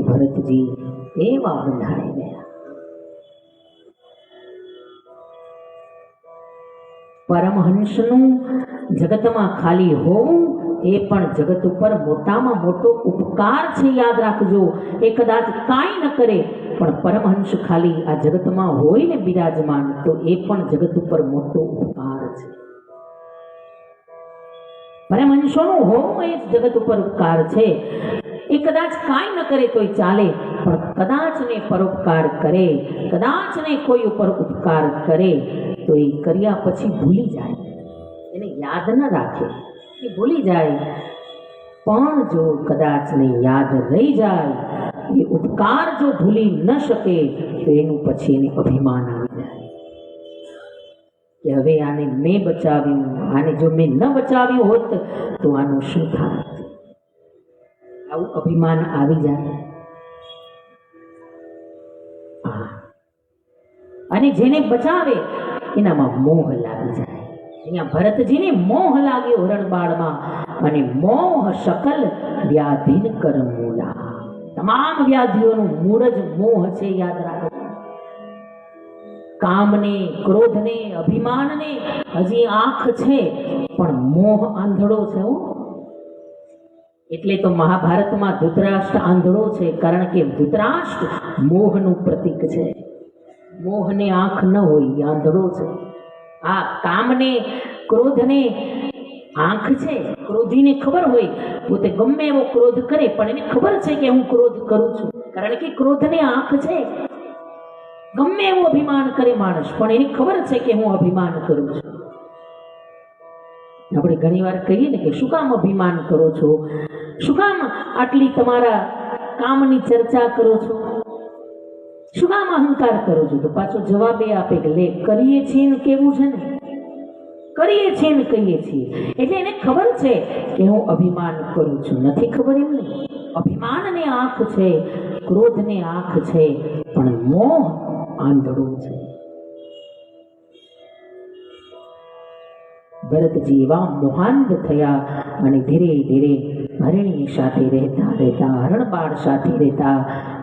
ભરતજી એવા બંધાઈ ગયા। પરમહંસનું જગતમાં ખાલી હોવું એ પણ જગત ઉપર મોટામાં મોટો ઉપકાર છે, યાદ રાખજો। એ કદાચ કાંઈ ન કરે પણ પરમહંસ ખાલી આ જગતમાં હોય ને બિરાજમાન, તો એ પણ જગત ઉપર મોટો ઉપકાર છે। પરમહંસોનું હોવું એ જગત ઉપર ઉપકાર છે। એ કદાચ કાંઈ ન કરે તોય ચાલે, પણ કદાચ ને પરોપકાર કરે, કદાચ ને કોઈ ઉપર ઉપકાર કરે તો એ કર્યા પછી ભૂલી જાય, એને યાદ ન રાખે, એ ભૂલી જાય। પણ જો કદાચ ને યાદ રહી જાય, એ ઉપકાર જો ભૂલી ન શકે તો એનું પછી એને અભિમાન આવી જાય કે હવે આને મેં બચાવ્યું, આને જો મેં ન બચાવ્યું હોત તો આનું શું થાય, આવું અભિમાન આવી જાય। અને જેને બચાવે એનામાં મોહ લાગી જાય। અહીંયા ભરતજીને મોહ લાગ્યો હરણબાળમાં, અને મોહ સકલ વ્યાધિન કર મૂલા। તમામ વ્યાધિઓનું મૂળ જ મોહ છે, યાદ રાખો। કામને, ક્રોધને, અભિમાનને હજી આંખ છે પણ મોહ આંધળો છે હો। એટલે તો મહાભારતમાં ધૃતરાષ્ટ્ર આંધળો છે, કારણ કે ધૃતરાષ્ટ્ર મોહનું પ્રતીક છે। મોહને આંખ ન હોય, આંધળો છે। આ કામને, ક્રોધને આંખ છે, ક્રોધીને ખબર હોય પોતે ગમે એવો ક્રોધ કરે પણ એને ખબર છે કે હું ક્રોધ કરું છું, કારણ કે ક્રોધને આંખ છે। ગમે એવું અભિમાન કરે માણસ પણ એને ખબર છે કે હું અભિમાન કરું છું। આપણે ઘણી વાર કહીએ ને કે શું કામ અભિમાન કરો છો, શું કામ આટલી તમારા કામની ચર્ચા કરો છો, શું કામ અહંકાર કરો છો, તો પાછો જવાબ એ આપે કે લે કરીએ છીએ ને કેવું છે ને, કરીએ છીએ ને કહીએ છીએ, એટલે એને ખબર છે કે હું અભિમાન કરું છું। નથી ખબર એમ નહીં, અભિમાનને આંખ છે, ક્રોધને આંખ છે, પણ મોહ આંધળો છે। ભરતજી એવા મોહાંધ થયા અને ધીરે ધીરે હરિણી સાથે રહેતા રહેતા, હરણબાળ સાથે રહેતા,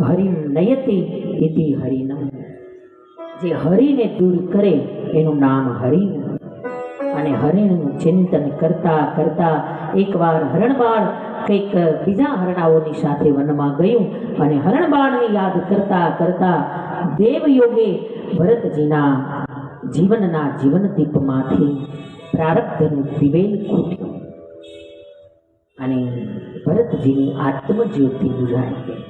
હરિમ નયતિ ઇતિ હરિનમ, જે હરિને દૂર કરે એનું નામ હરિણ। અને હરિણનું ચિંતન કરતા કરતા એકવાર હરણબાળ કંઈક બીજા હરણાઓની સાથે વનમાં ગયું, અને હરણબાળને યાદ કરતા કરતા દેવયોગે ભરતજીના જીવનના જીવનદીપમાંથી પ્રારબ્ધનું દિવેલ ખૂટ્યું અને ભરતજીની આત્મજ્યોતિ બુઝાઈ ગઈ।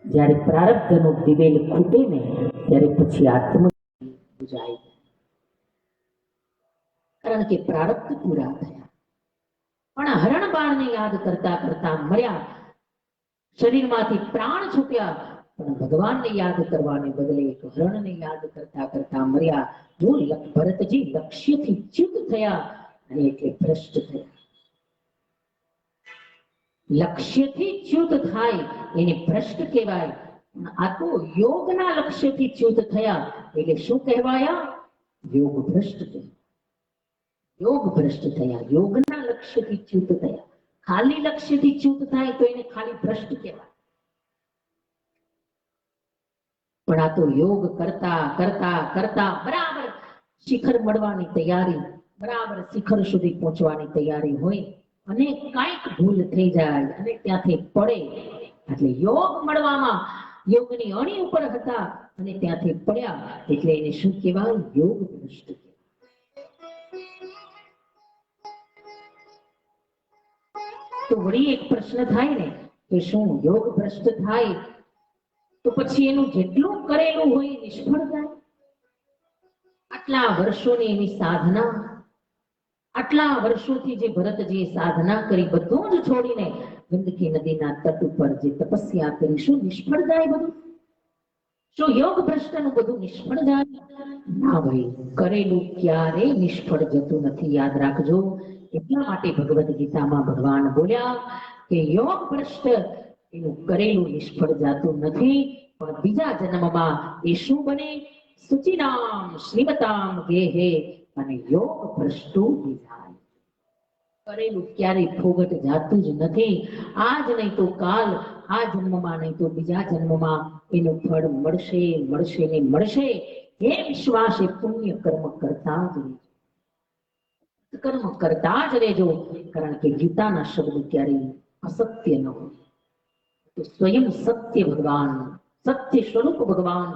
જ્યારે પ્રારબ્ધનું દિવેલ ખૂટે ને ત્યારે પછી આત્મજ્યોતિ બુઝાઈ ગઈ, કારણ કે પ્રારબ્ધ પૂરા થયા। પણ હરણબાળને યાદ કરતા કરતા મર્યા, શરીરમાંથી પ્રાણ છૂટ્યા, પણ ભગવાનને યાદ કરવાને બદલે હરણને યાદ કરતા કરતા મર્યા। જો ભરતજી લક્ષ્યથી ચ્યુત થયા અને એટલે ભ્રષ્ટ થયા। લક્ષ્યથી ચ્યુત થાય એને ભ્રષ્ટ કહેવાય, આ તો યોગના લક્ષ્યથી ચ્યુત થયા એટલે શું કહેવાયા? યોગ ભ્રષ્ટ થયા। યોગ ભ્રષ્ટ થયા, યોગના લક્ષ્યથી ચ્યુત થયા। ખાલી લક્ષ્યથી ચ્યુત થાય તો એને ખાલી ભ્રષ્ટ કહેવાય, પણ આ તો યોગ કરતા કરતા કરતા બરાબર શિખર મળવાની તૈયારી, બરાબર શિખર સુધી પહોંચવાની તૈયારી હોય અને કાંઈક ભૂલ થઈ જાય અને ત્યાંથી પડે, એટલે યોગ મળવામાં યોગની અણી ઉપર હતા અને ત્યાંથી પડ્યા, એટલે એને શું કહેવાય? યોગ ભ્રષ્ટ કહેવાય। તો વળી એક પ્રશ્ન થાય ને કે શું યોગ ભ્રષ્ટ થાય તો પછી એનું જેટલું કરેલું હોય નિષ્ફળ જાય? આટલા વર્ષોની એની સાધના, આટલા વર્ષોથી જે ભરતજીએ સાધના કરી બધું જ છોડીને ગંદકી નદીના તટ ઉપર જે તપસ્યા કરી, શું નિષ્ફળ જાય બધું? શું યોગ ભ્રષ્ટનું બધું નિષ્ફળ જાય? ના ભાઈ, કરેલું ક્યારેય નિષ્ફળ જતું નથી, યાદ રાખજો। એટલા માટે ભગવદ ગીતામાં ભગવાન બોલ્યા કે યોગ ભ્રષ્ટ એનું કરેલું નિષ્ફળ જાતું નથી, પણ બીજા જન્મમાં એ શું બને? સુચિનામ શ્રીમતામ ગેહે, અને યોગ ભ્રષ્ટો વિધાય। કરેલું ક્યારેય ફોગટ જાતું જ નથી. આજ નહીં તો કાલ, આ જન્મમાં નહીં તો બીજા જન્મમાં એનું ફળ મળશે, મળશે ને મળશે. એ વિશ્વાસ એ પુણ્ય કર્મ કરતા જ રહેજો, કર્મ કરતા જ રહેજો. કારણ કે ગીતાના શબ્દ ક્યારેય અસત્ય ન હોય. તો સ્વયં સત્ય ભગવાન, સત્ય સ્વરૂપ ભગવાન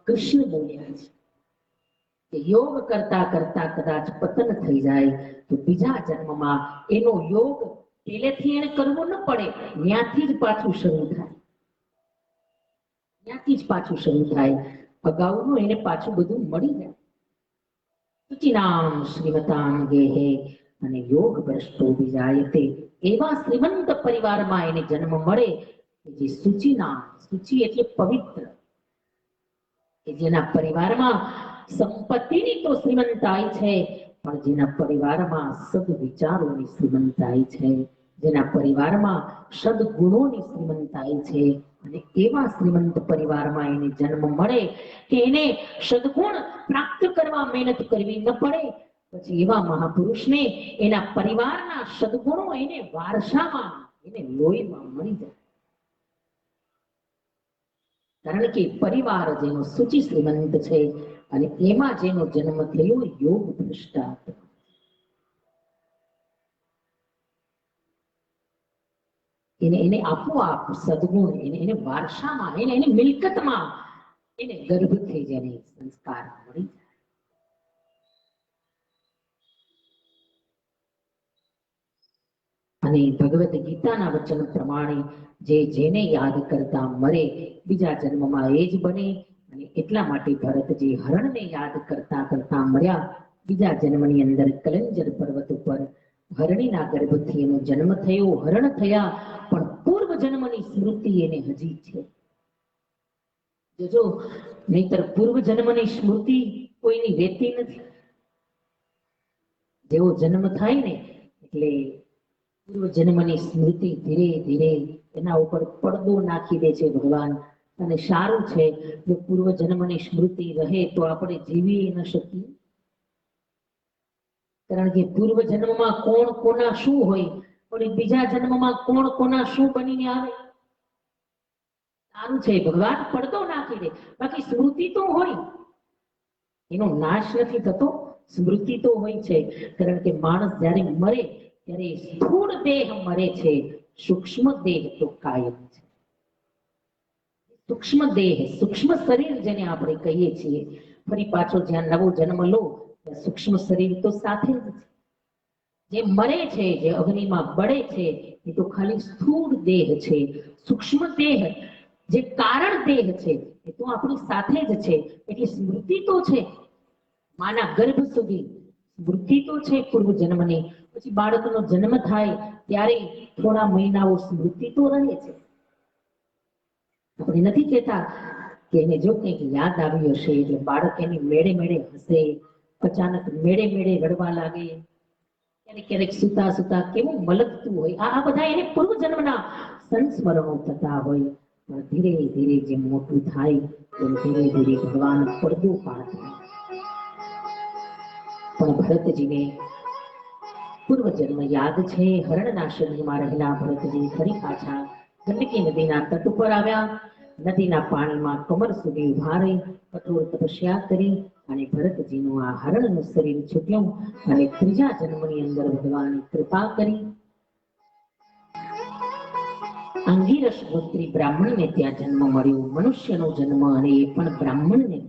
કૃષ્ણ બોલ્યા છે કે યોગ કરતા કરતા કદાચ પતન થઈ જાય તો બીજા જન્મમાં એનો યોગ પહેલેથી એને કરવો ન પડે, ત્યાંથી જ પાછું શરૂ થાય, ત્યાંથી જ પાછું શરૂ થાય. અગાઉનું એને પાછું બધું મળી જાય. સુચિનામ શ્રીમતામ ગેહે અને યોગ ભ્રષ્ટો વિજાયતે. એવા શ્રીમંત પરિવારમાં એને જન્મ મળે જે સુચિનામ, સુચિ એટલે પવિત્ર, કે જેના પરિવારમાં સંપત્તિની તો શ્રીમંતાઈ છે, પણ જેના પરિવારમાં સદવિચારોની શ્રીમંતાઈ છે, જેના પરિવારમાં સદગુણોની શ્રીમંતાઈ છે. અને એવા શ્રીમંત પરિવારમાં એને જન્મ મળે કે એને સદગુણ પ્રાપ્ત કરવા મહેનત કરવી ન પડે. પછી એવા મહાપુરુષને એના પરિવારના સદગુણો એને વારસામાં, એને લોહીમાં મળી જાય. કારણ કે પરિવાર જેનો સૂચિ શ્રીમંત છે અને એમાં જેનો જન્મ થયો યોગ ભ્રષ્ટાત્મા, એને આપોઆપ સદગુણ એને વારસામાં, એને મિલકતમાં, એને ગર્ભથી જેને સંસ્કાર મળી જાય. અને ભગવદ ગીતાના વચન પ્રમાણે જેને યાદ કરતા મરે બીજા જન્મમાં એ જ બને. અને એટલા માટે ભરતજી હરણને યાદ કરતા કરતા મર્યા. બીજા જન્મની અંદર કલંજર પર્વત ઉપર હરણીના ગર્ભથી એનો જન્મ થયો, હરણ થયા, પણ પૂર્વ જન્મની સ્મૃતિ એને હજી છે. જોજો, નહીતર પૂર્વ જન્મની સ્મૃતિ કોઈની રહેતી નથી. જેવો જન્મ થાય ને એટલે પૂર્વ જન્મની સ્મૃતિ ધીરે ધીરે એના ઉપર પડદો નાખી દે છે ભગવાન. અને સારું છે, જો પૂર્વ જન્મની સ્મૃતિ રહે તો આપણે જીવી ન શકીએ. કારણ કે પૂર્વ જન્મમાં કોણ કોના શું હોય, પણ બીજા જન્મમાં કોણ કોના શું બનીને આવે. સારું છે, ભગવાન પડદો નાખી દે, બાકી સ્મૃતિ તો હોય, એનો નાશ નથી થતો, સ્મૃતિ તો હોય છે. કારણ કે માણસ જ્યારે મરે ત્યારે સ્થૂળ દેહ મરે છે, સૂક્ષ્મ દેહ તો કાયમ છે. સૂક્ષ્મ દેહ, સૂક્ષ્મ શરીર જેને આપણે કહીએ છીએ, ફરી પાછો જ્યાં નવો જન્મ લો સૂક્ષ્મ શરીર તો સાથે જ છે. જે મરે છે, જે અગ્નિમાં બળે છે, એ તો ખાલી સ્થૂળ દેહ છે. સૂક્ષ્મ દેહ જે કારણ દેહ છે એ તો આપણી સાથે જ છે. એટલે સ્મૃતિ તો છે, માના ગર્ભ સુધી સ્મૃતિ તો છે પૂર્વ જન્મની. પછી બાળકનો જન્મ થાય ત્યારે થોડા મહિનાઓ સ્મૃતિ તો રહે છે. આપણે નથી કહેતા કે એને જો કંઈક યાદ આવ્યું હશે એટલે બાળક એની મેળે મેળે હસે, અચાનક મેળે મેળે રડવા લાગે, ક્યારેક ક્યારેક સુતા સુતા કેવું મલકતું હોય. આ બધા એને પૂર્વ જન્મના સંસ્મરણો થતા હોય. પણ ધીરે ધીરે જેમ મોટું થાય તેમ ધીરે ધીરે ભગવાન પડદો પાડતા. પણ ભરતજીને પૂર્વ જન્મ યાદ છે. હરણના શરીરમાં રહેલા ભરતજી ફરી પાછા ગંડકી નદીના તટ ઉપર આવ્યા. નદીના પાણીમાં કમર સુધી ઉભા રહી કઠોર તપસ્યા કરી અને ભરતજીનું આ હરણનું શરીર છૂટ્યું. અને ત્રીજા જન્મની અંદર ભગવાને કૃપા કરી. અંગીરસ ગોત્રી બ્રાહ્મણને ત્યાં જન્મ મળ્યો, મનુષ્યનો જન્મ, અને એ પણ બ્રાહ્મણને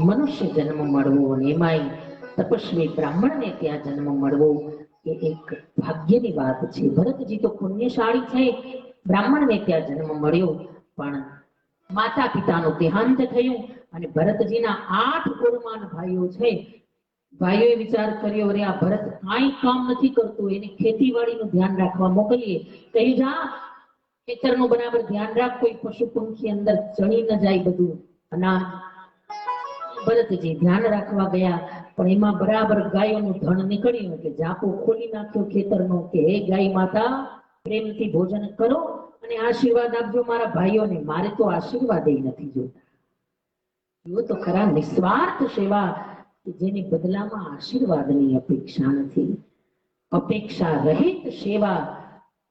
મનુષ્ય જન્મ મળવો, અને એમાંય તપસ્વી બ્રાહ્મણને ત્યાં જન્મ મળવો એ એક ભાગ્યની વાત છે. ભરતજી તો પુણ્યશાળી છે, બ્રાહ્મણને ત્યાં જન્મ મળ્યો. પણ માતા પિતાનું દેહાંત થયું અને ભરતજીના 8 કુળમાન ભાઈઓ છે. ભાઈઓએ વિચાર કર્યો, અરે આ ભરત કાંઈ કામ નથી કરતો, એને ખેતીવાડીનું ધ્યાન રાખવા મોકલીએ. કહી જા ખેતરનું બરાબર ધ્યાન રાખ, કોઈ પશુ પંખી અંદર ચણી ન જાય બધું અનાજ. ભરતજી ધ્યાન રાખવા ગયા, પણ એમાં બરાબર ગાયોનું ધણ નીકળ્યું એટલે જાપો ખોલી નાખ્યો ખેતરનો કે હે ગાય માતા, પ્રેમથી ભોજન કરો અને આશીર્વાદ આપજો મારા ભાઈઓને. મારે તો આશીર્વાદ નથી જોતા. જો તો ખરા નિસ્વાર્થ સેવા કે જેની બદલામાં આશીર્વાદની અપેક્ષા નથી. અપેક્ષા રહિત સેવા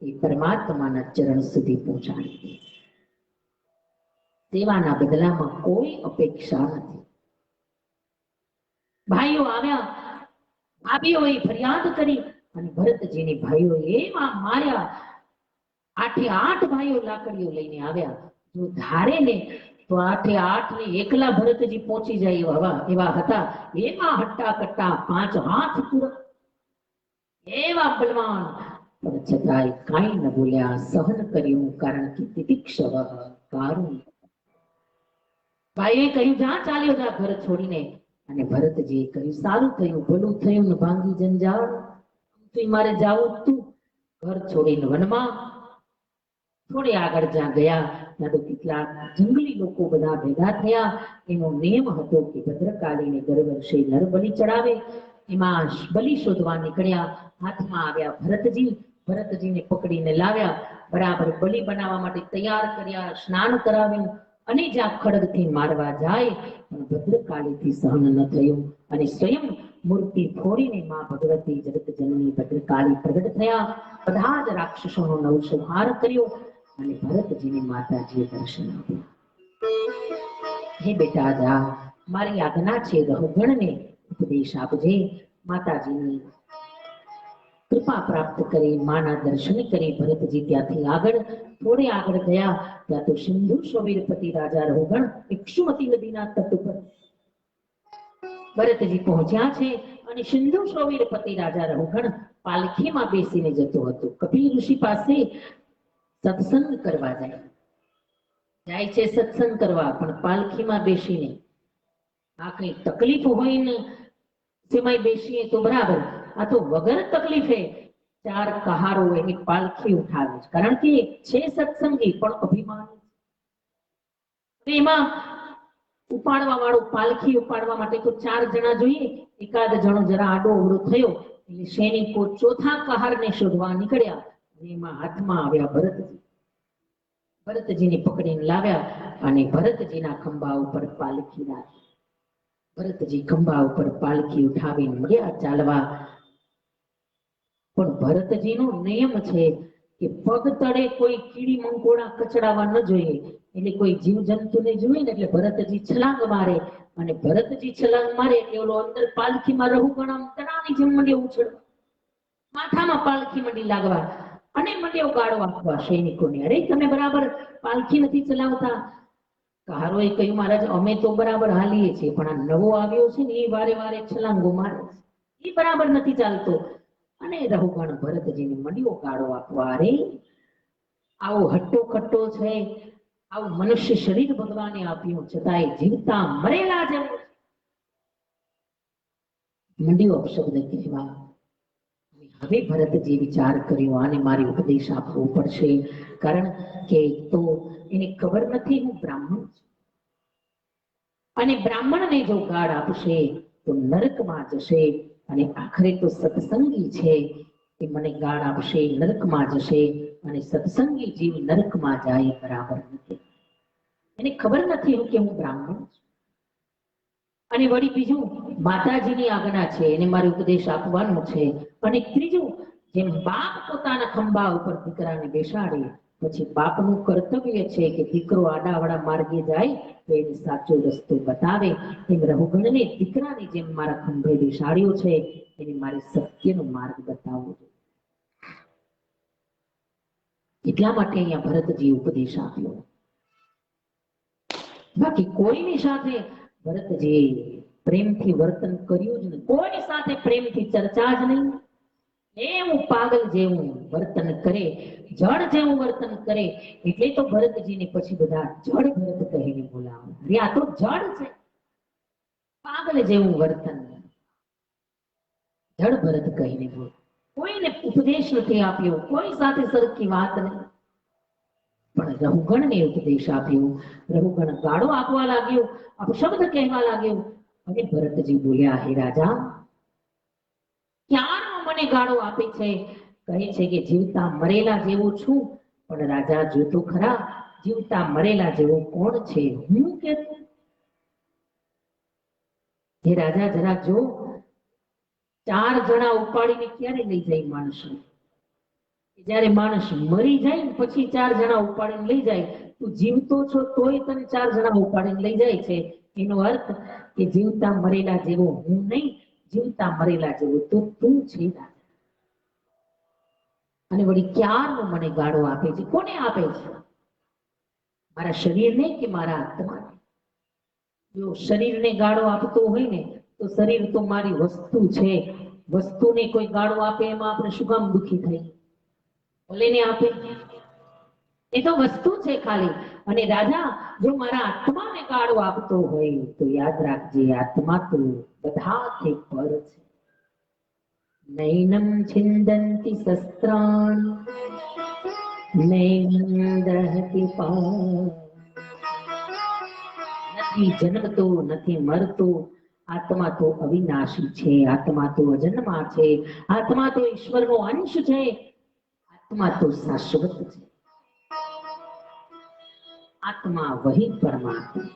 એ પરમાત્માના ચરણ સુધી પહોંચાડે. સેવાના બદલામાં કોઈ અપેક્ષા નથી. ભાઈઓ આવ્યા, ભાભીઓએ ફરિયાદ કરી અને ભરતજીની ભાઈઓએ એવા માર્યા. 8 ભાઈઓ લાકડીઓ લઈને આવ્યા. જો ધારે ને તો 8 ને એકલા ભરતજી પહોંચી જાય એવા હતા. એવા હટ્ટા કટ્ટા 5 હાથ પૂરા એવા બલવાન, પણ છતાંય કાંઈ ન બોલ્યા, સહન કર્યું. કારણ કે તિતિક્ષવ કારુણ્ય. ભાઈએ કહ્યું જા ચાલ્યો જા ઘર છોડીને. અને ભરતજીએ કહ્યું સારું થયું, ભલું થયું ને ભાંગી જંજાળ. મારે જાવું તું ઘર છોડીને વનમાં. થોડે આગળ જ્યાં ગયા ત્યાં તો કેટલાક જંગલી લોકો બધા ભેગા થયા. એનો નિયમ હતો કે ભદ્રકાળીને દર વર્ષે નર બલિ ચડાવે. એમાં બલિ શોધવા નીકળ્યા. હાથમાં આવ્યા ભરતજી. ભરતજીને પકડીને લાવ્યા, બરાબર બલિ બનાવવા માટે તૈયાર કર્યા, સ્નાન કરાવ્યું. અને જ્યાં ખડગથી મારવા જાય પણ ભદ્રકાળીથી સહન ન થયું અને સ્વયં મૂર્તિ ફોડીને માં ભગવતી જગત જનની ભદ્રકાળી પ્રગટ થયા. બધા જ રાક્ષસોનો નવસંહાર કર્યો અને ભરતજીને માતાજીએ દર્શન આપ્યા. હે બેટા જા, મારી આજ્ઞા છે રહુગણને ઉપદેશ આપજે. માતાજીની કૃપા પ્રાપ્ત કરી માના દર્શન કરી ભરતજી ત્યાંથી આગળ થોડે આગળ ગયા ત્યાં તો સિંધુ શોવીરપતિ રાજા રહુગણ ઇક્ષુમતી નદીના તટ ઉપર ભરતજી પહોંચ્યા છે. અને સિંધુ શોવીરપતિ રાજા રહુગણ પાલખીમાં બેસીને જતો હતો. કપિલ ઋષિ પાસે સત્સંગ કરવા જાય છે, સત્સંગ કરવા, પણ પાલખીમાં બેસીને. આ કઈ તકલીફ હોય ને તેમાં બેસીએ તો બરાબર, આ તો વગર તકલીફે 4 કહારો એની પાલખી ઉઠાવે છે. કારણ કે છે સત્સંગી પણ અભિમાની. એમાં ઉપાડવા વાળો, પાલખી ઉપાડવા માટે તો 4 જણા જોઈએ. એકાદ જણો જરા આડો અવળો થયો એટલે સૈનિકો ચોથા કહારને શોધવા નીકળ્યા. એમાં હાથમાં આવ્યા ભરતજી. ભરતજીને પકડીને લાવ્યા અને ભરતજીના ખંભા ઉપર પાલખી રાખી. ભરતજી ખંભા ઉપર પાલખી ઉઠાવીને મળ્યા ચાલવા. પણ ભરતજીનો નિયમ છે કે પગ તળે કોઈ કીડી મંકોડા કચડાવા ન જોઈએ. એટલે કોઈ જીવ જંતુને જોઈએ ને એટલે ભરતજી છલાંગ મારે. અને ભરતજી છલાંગ મારે એટલે ઓલો અંદર પાલખીમાં રહુગણ આમ તણાની જેમ મંડ્યો ઉછળવા, માથામાં પાલખી મંડી લાગવા અને મંડ્યો ગાળો આપવા સૈનિકોને. અરે તમે બરાબર પાલખી નથી ચલાવતા. કહારોએ કહ્યું મહારાજ અમે તો બરાબર હાલીએ છીએ, પણ આ નવો આવ્યો છે ને એ વારે વારે છલાંગો મારે છે, એ બરાબર નથી ચાલતો. અને રહુગણ ભરતજીને મંડ્યો ગાળો આપવા. અરે આવો હટ્ટો કટ્ટો છે, આવું મનુષ્ય શરીર ભગવાને આપ્યું, છતાંય જીવતા મરેલા જેવું મંડ્યો અપશબ્દ કહેવા. હવે ભરતજી વિચાર કર્યો આને મારે ઉપદેશ આપવો પડશે. કારણ કે તો એને ખબર નથી હું બ્રાહ્મણ છું, અને બ્રાહ્મણને જો ગાળ આપશે તો નરકમાં જશે. અને આખરે તો સત્સંગી છે, એ મને ગાળ આપશે, નરકમાં જશે. અને સત્સંગી જીવ નરકમાં જાય બરાબર નથી. એને ખબર નથી કે હું બ્રાહ્મણ છું. અને વળી બીજું માતાજીની આજ્ઞા છે, એને મારે ઉપદેશ આપવાનો છે. અને ત્રીજું, જેમ બાપ પોતાના ખંભા ઉપર દીકરાને બેસાડે પછી બાપનું કર્તવ્ય છે કે દીકરો આડાવડા માર્ગે જાય તો એને સાચો રસ્તો બતાવે, એમ રહુગણને દીકરાની જેમ મારા ખંભે બેસાડ્યો છે, એને મારે સત્યનો માર્ગ બતાવવો જોઈએ. એટલા માટે અહીંયા ભરતજી ઉપદેશ આપ્યો. બાકી કોઈની સાથે ભરતજી પ્રેમથી વર્તન કર્યું જ નહીં. કોઈ સાથે પ્રેમથી ચર્ચા જ નહીં. એવું પાગલ જેવું વર્તન કરે, જળ જેવું વર્તન કરે. એટલે તો ભરતજીને પછી બધા જળ ભરત કહીને બોલાવે. અરે આ તો જળ છે, પાગલ જેવું વર્તન, જળ ભરત કહીને બોલ. કોઈને ઉપદેશ નથી આપ્યો, કોઈ સાથે સરખી વાત નહીં. પણ રહુગણને ઉપદેશ આપ્યો. રહુગણ ગાળો આપવા લાગ્યો, અપશબ્દ કહેવા લાગ્યો. અને ભરતજી બોલ્યા, હે રાજા, ક્યારનો મને ગાળો આપે છે, કહે છે કે જીવતા મરેલા જેવું છું. પણ રાજા જોતો ખરા, જીવતા મરેલા જેવું કોણ છે? હું કે હે રાજા જરાક જો, 4 જણા ઉપાડીને ક્યારે લઈ જાય માણસ? જયારે માણસ મરી જાય ને પછી 4 જણા ઉપાડીને લઈ જાય. તું જીવતો છો તોય તને 4 જણા ઉપાડીને લઈ જાય છે. એનો અર્થ કે જીવતા મરેલા જેવો હું નહીં, જીવતા મરેલા જેવો તો તું છે. અને વળી ક્યારનો મને ગાળો આપે છે? કોને આપે છે? મારા શરીરને કે મારા આત્માને? જો શરીરને ગાળો આપતો હોય ને તો શરીર તો મારી વસ્તુ છે. વસ્તુને કોઈ ગાળો આપે એમાં આપણે શું કામ દુઃખી થઈ? ભલે ને આપે, એ તો વસ્તુ છે ખાલી. અને રાજા જો મારા આત્માને ગાળો આપતો હોય તો યાદ રાખજે, આત્મા તો બધાથી પર છે. નૈનમ છિંદંતિ શસ્ત્રાણિ નૈનમ દહતિ પાવક. નથી જન્મતો, નથી મરતો. આત્મા તો અવિનાશી છે, આત્મા તો અજન્મા છે, આત્મા તો ઈશ્વરનો અંશ છે, આત્મા તો શાશ્વત છે. આત્મા વહી પરમાત્મા.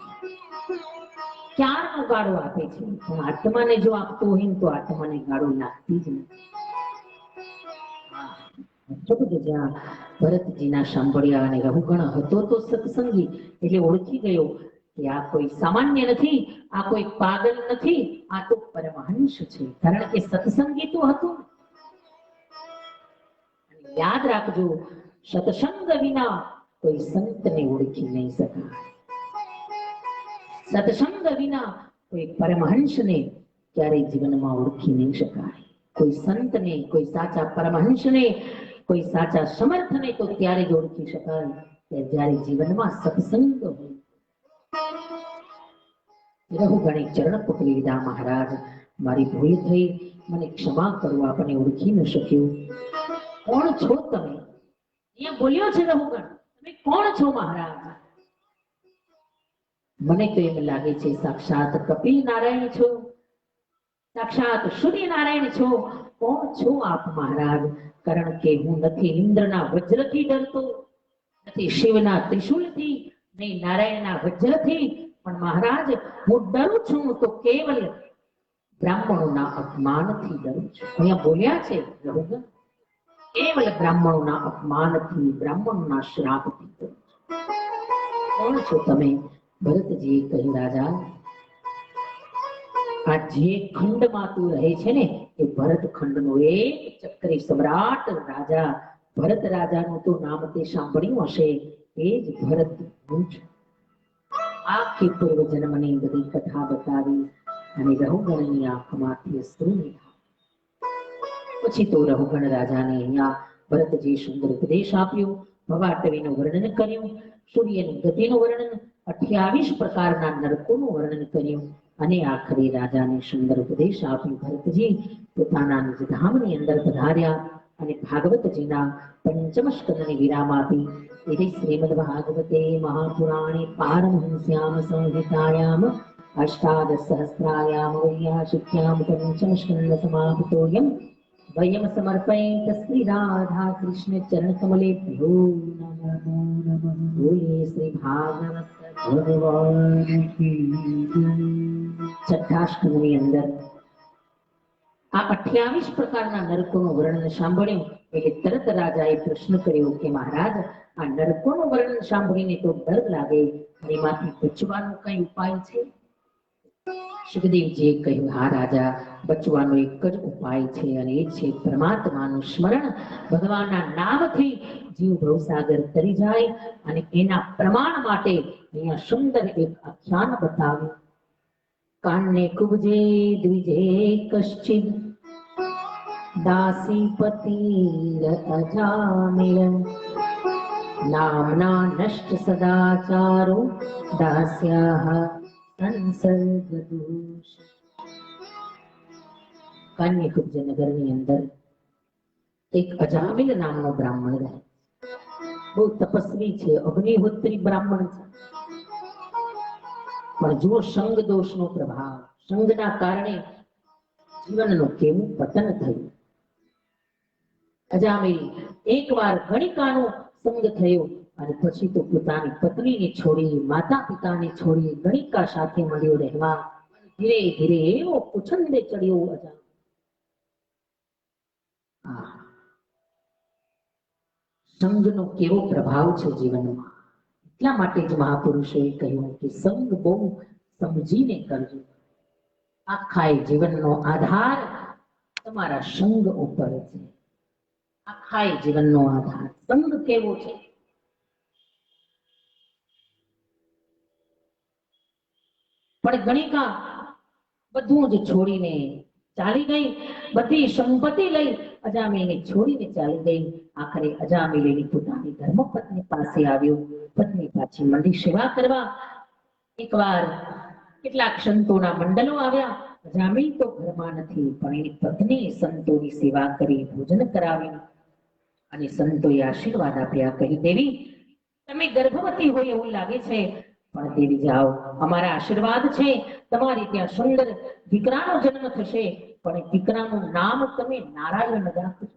ક્યારનો ગાળો આપે છે? પણ આત્માને જો આપતો હોય તો આત્માને ગાળો નાખતી જ નથી. જ્યાં ભરતજીના સાંભળ્યા અને રહુગણ હતો તો સત્સંગી, એટલે ઓળખી ગયો કે આ કોઈ સામાન્ય નથી, આ કોઈ પાગલ નથી, આ તો પરમહંસ છે. કારણ કે સત્સંગી તો હતું. યાદ રાખજો, સત્સંગ વિના કોઈ સંતને ઓળખી નહીં શકાય. સત્સંગ વિના કોઈ પરમહંસને ક્યારેય જીવનમાં ઓળખી નહીં શકાય. કોઈ સંતને, કોઈ સાચા પરમહંસને, કોઈ સાચા સમર્થને તો ત્યારે જ ઓળખી શકાય કે જ્યારે જીવનમાં સત્સંગ હોય. રહુગણે ચરણ પકડી લીધા. મહારાજ, મારી ભૂલ થઈ, મને ક્ષમા કરો, આપને ઓળખી ન શક્યો. કોણ છો તમે? અહીંયા બોલ્યો છે રહુગણ, તમે કોણ છો મહારાજ? મને તો એમ લાગે છે સાક્ષાત કપિલ નારાયણ છો, સાક્ષાત સૂર્યનારાયણ છો. કોણ છો આપ મહારાજ? કારણ કે હું નથી ઇન્દ્રના વજ્રથી ડરતો, નથી શિવના ત્રિશુલથી, નહીં નારાયણના વજ્રથી, પણ મહારાજ હું ડરું છું તો કેવલ બ્રાહ્મણોના અપમાનથી ડરું છું. અહીંયા બોલ્યા છે રહુગણ, કેવલ બ્રાહ્મણોના અપમાનથી, બ્રાહ્મણોના શ્રાપથી ડરું છું. કોણ છો તમે? ભરતજીએ કહ્યું, રાજા, આ જે ખંડમાં તું રહે છે ને એ ભરત ખંડનો એક ચક્રી સમ્રાટ રાજા ભરત રાજાનું તો નામ તે સાંભળ્યું હશે. એ જ ભરત હું છું. આખી પૂર્વ જન્મની બધી કથા બતાવી અને રહુગણની આંખમાંથી અશ્રુ નીકળ્યા. પછી તો રહુગણ રાજાને અહીંયા ભરતજી સુંદર ઉપદેશ આપ્યો, ભવાટવીનું વર્ણન કર્યું, સૂર્યની ગતિનું વર્ણન, 28 પ્રકારના નરકોનું વર્ણન કર્યું અને આખરે રાજાને સુંદર ઉપદેશ આપ્યો. ભરતજી પોતાના નિજ ધામની અંદર પધાર્યા અને ભાગવતજીના પંચમ સ્કંદને વિરામ આપી. એટલે શ્રીમદ ભાગવતે મહાપુરાણે પારમહંસ્યામ સંહિતાયામ અષ્ટાદશ સહસ્રાયામ વૈયાશિક્યામ પંચમ સ્કંદ સમાપ્તોયમ વયમ સમર્પયેત શ્રી રાધા કૃષ્ણ ચરણ કમલેભ્યો નમઃ. બોલીએ શ્રી ભાગવત ભગવાન કી જય. છઠ્ઠા સ્કંદની અંદર આ 28 પ્રકારના નરકોનું વર્ણન સાંભળ્યું એટલે તરત રાજાએ પ્રશ્ન કર્યો કે મહારાજ, આ નરકોનું વર્ણન સાંભળીને તો ડર લાગે, એમાંથી બચવાનો કઈ ઉપાય છે? સુખદેવજીએ કહ્યું, હા રાજા, બચવાનો એક જ ઉપાય છે અને એ છે પરમાત્માનું સ્મરણ. ભગવાનના નામથી જીવ ભવસાગર તરી જાય અને એના પ્રમાણ માટે અહીંયા સુંદર એક આખ્યાન બતાવ્યું. કાન્ને કુબજે દ્વિજે કશ્ચિદ દાસીપતિર અજામિલ નામના નષ્ટ સદાચારો દાસ્યાહ સંસર્ગદોષ. કાન્યકુબ્જ નગરની અંદર એક અજામિલ નામનો બ્રાહ્મણ રહે. બહુ તપસ્વી છે, અગ્નિહોત્રી બ્રાહ્મણ છે. પણ જુઓ સંગ દોષનો પ્રભાવ, સંગના કારણે જીવનનું કેવું પતન થયું. અજામિલ એકવાર ગણિકાનો સંગ થયો અને પછી તો પોતાની પત્નીને છોડી, માતા પિતાને છોડી ગણિકા સાથે મળ્યો રહેવા. ધીરે ધીરે એવો ઉછંદે ચડ્યો અજાણ. સંગનો કેવો પ્રભાવ છે જીવનમાં. એટલા માટે જ મહાપુરુષોએ કહ્યું કે સંગ બહુ સમજીને કરજો. આખા જીવનનો આધાર તમારા સંગ ઉપર છે. આખા જીવનનો આધાર સંગ કેવો છે. પણ ગણિકા બધું જ છોડીને ચાલી ગઈ. બધી સંપત્તિ લઈ અજામિલને છોડીને ચાલી ગઈ. આખરે અજામિલ એની પોતાની ધર્મપત્ની પાસે આવ્યો. પત્ની પાછી મંડી સેવા કરવા. એકવાર કેટલાક સંતોના મંડળો આવ્યા. અજામિલ તો ઘરમાં નથી, પણ એની પત્ની સંતોની સેવા કરી, ભોજન કરાવ્યું અને સંતોએ આશીર્વાદ આપ્યા. કહી, દેવી તમે ગર્ભવતી હોય એવું લાગે છે, પણ દેવી જાઓ, અમારા આશીર્વાદ છે, તમારી ત્યાં સુંદર દીકરાનો જન્મ થશે, પણ દીકરાનું નામ તમે નારાયણ રાખજો.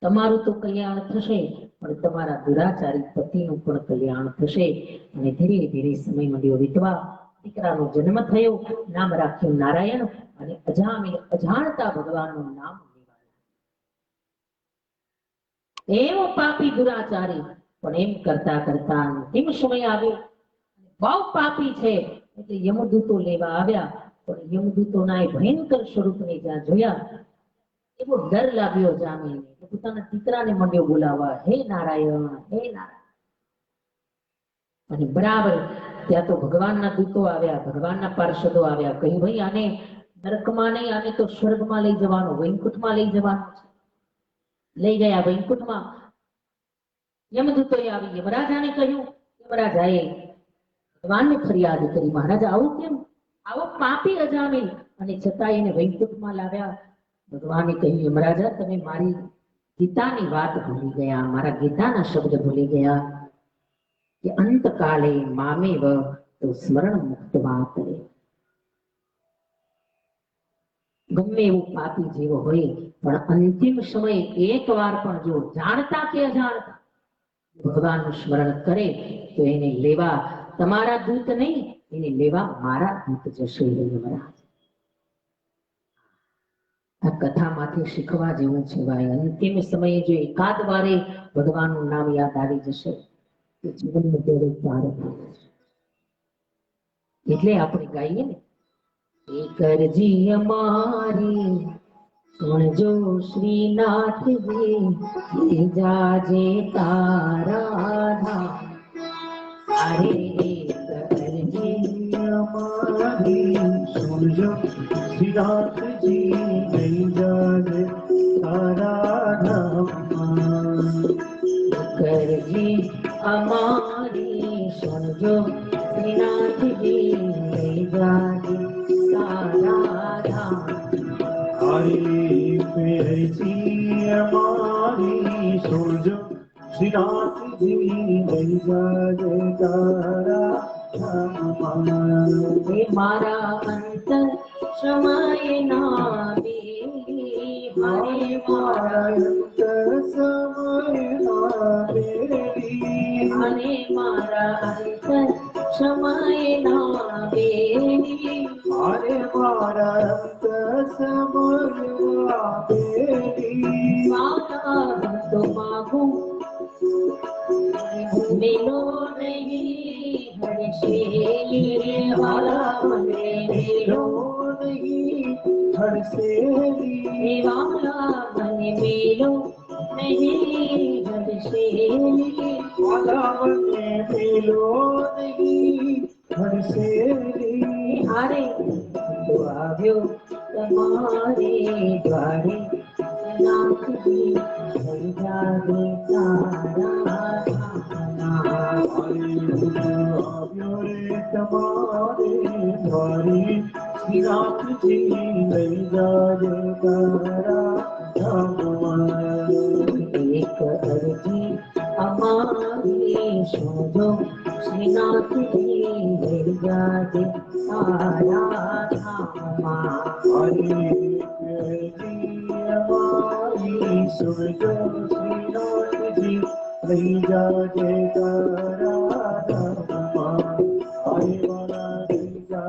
તમારું તો કલ્યાણ થશે, પણ તમારા દુરાચારી પતિનું પણ કલ્યાણ થશે. અને ધીરે ધીરે સમય મળ્યો વીતવા. દીકરાનો જન્મ થયો, નામ રાખ્યું નારાયણ. અને અજામિલ અજાણતા ભગવાનનું નામ લેવા. એવો પાપી દુરાચારી, પણ એમ કરતા કરતા અંતિમ સમય આવ્યો. બહુ પાપી છે એટલે યમદૂતો લેવા આવ્યા. પણ યમદૂતોના એ ભયંકર સ્વરૂપને જ્યાં જોયા, એવો ડર લાગ્યો જામીને. પોતાના દીકરાને મંડ્યો બોલાવવા, હે નારાયણ, હે નારાયણ. અને બરાબર ત્યાં તો ભગવાનના દૂતો આવ્યા, ભગવાનના પાર્ષદો આવ્યા. કહ્યું, ભાઈ આને નરકમાં નહીં, આને તો સ્વર્ગમાં લઈ જવાનું, વૈકુંઠમાં લઈ જવાનું છે. લઈ ગયા વૈકુંઠમાં. યમદૂતોએ આવી યમરાજાને કહ્યું. યમરાજાએ ભગવાનને ફરિયાદ કરી, મહારાજ આવું કેમ, આવો પાપી અજામિલ, અને છતાં એને વૈકુંઠમાં લાવ્યા. ભગવાને કહ્યું, યમરાજા તમે મારી ગીતાની વાત ભૂલી ગયા, મારા ગીતાના શબ્દ ભૂલી ગયા કે અંતકાલે મામેવ તો સ્મરણ મુક્તવા કરે. ગમે એવું પાપી જેવો હોય, પણ અંતિમ સમયે એક વાર પણ જો જાણતા કે અજાણતા ભગવાનનું સ્મરણ કરે તો એને લેવા તમારા દૂત નહીં, એને લેવા મારા દૂત જશે. મહારાજ આ કથામાંથી શીખવા જેવું છે ભાઈ. અંતિમ સમયે જો એકાદ વારે ભગવાનનું નામ યાદ આવી જશે તો જીવનનું દરેક પાર થાય. એટલે આપણે ગાઈએ ને, કરજી અમારી સુણજો શ્રીનાથજી, જાજે તારા ધામ. અરે કરજી અમારી સુણજો શ્રીનાથજી, જાજે તારા ધામ. કરજી અમારી સુણજો શ્રીનાથજી, જાજે તારા ધામ. હરી ફેરજી અમારી સુણજો શ્રીનાથજી, જાજે તારા ધામ. મારા અંતર સમય ના દેવી, હરે મારા અંતર સમય ના દેવી, અને મારા અંતર સમય ના દેવી, અરે મારા અંતર સમય ના દેવી. મારા તો માગું મેલો નહીં હરશેલી, વાલા મને મેલો નહીં હરશેલી, વાલા મને મેલો નહીં હરશેલી, વાલા મને મેલો નહીં હરશેલી. હારે તો આવ્યો તમારે દ્વારે, નાથજી જાગે તારા આવ્યો રે તમારે દ્વારે, શ્રીનાથજી લઈ જાજે તારા ધામ. એક અરજી અમારી શોધો, શ્રીનાથજી લઈ જાજે તારા ધામ. સુરજો શ્રીનાથજી લઈ જાજે તારા ધામ. હરે મારા લઈ જા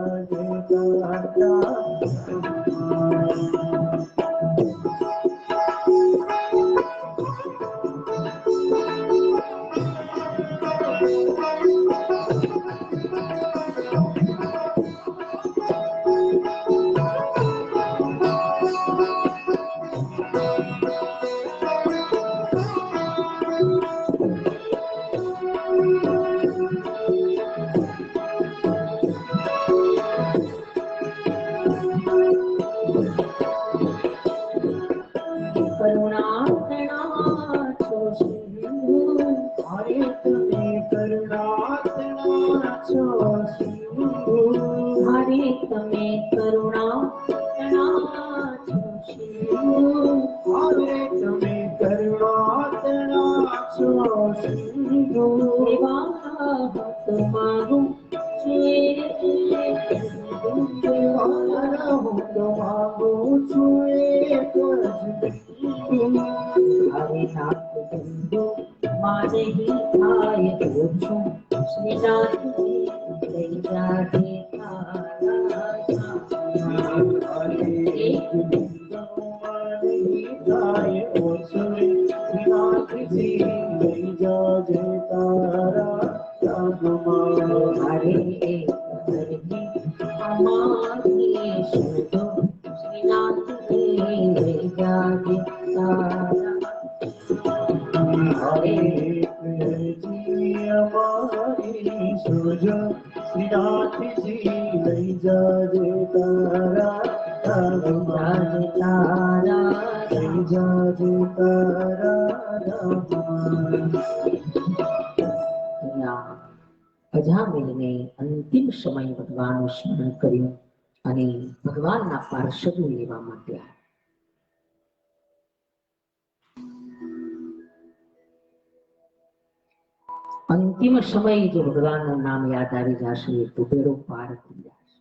કરુણાતણા છો સિંધુ, હરે તમે કરુણાતણા છો સિંધુ, હરે તમે કરુણાતણા છો સિંધુ, હરે તમે કરુણાતણા છો સિંધુ, એવા ભક્ત માગું છું હું તો માગું છું એક જ બિંદુ. હરે નાથ બિંદુ મારે થાય તો છું શ્રીનાથ લઈ જાજે તારા એક બિંદુ મારી થાય ઓછું, શ્રીનાથજી લઈ જાજે તારા ધામમાં. હરે એક ધરતી અમારી શોધો શ્રીનાથ લઈ જાજે તારા હરે કૃષ્ણ અમારી સુજો, શ્રીનાથજી લઈ જાજે તારા ધામમાં. જાજે તારા લઈ જાજે તારા ધામમાં. અજામિલને અંતિમ સમય ભગવાનનું સ્મરણ કર્યું અને ભગવાનના પાર્ષદો લેવા માટે આવ્યા. અંતિમ સમય જો ભગવાનનું નામ યાદ આવી જશે તો બેડો પાર થઈ જશે.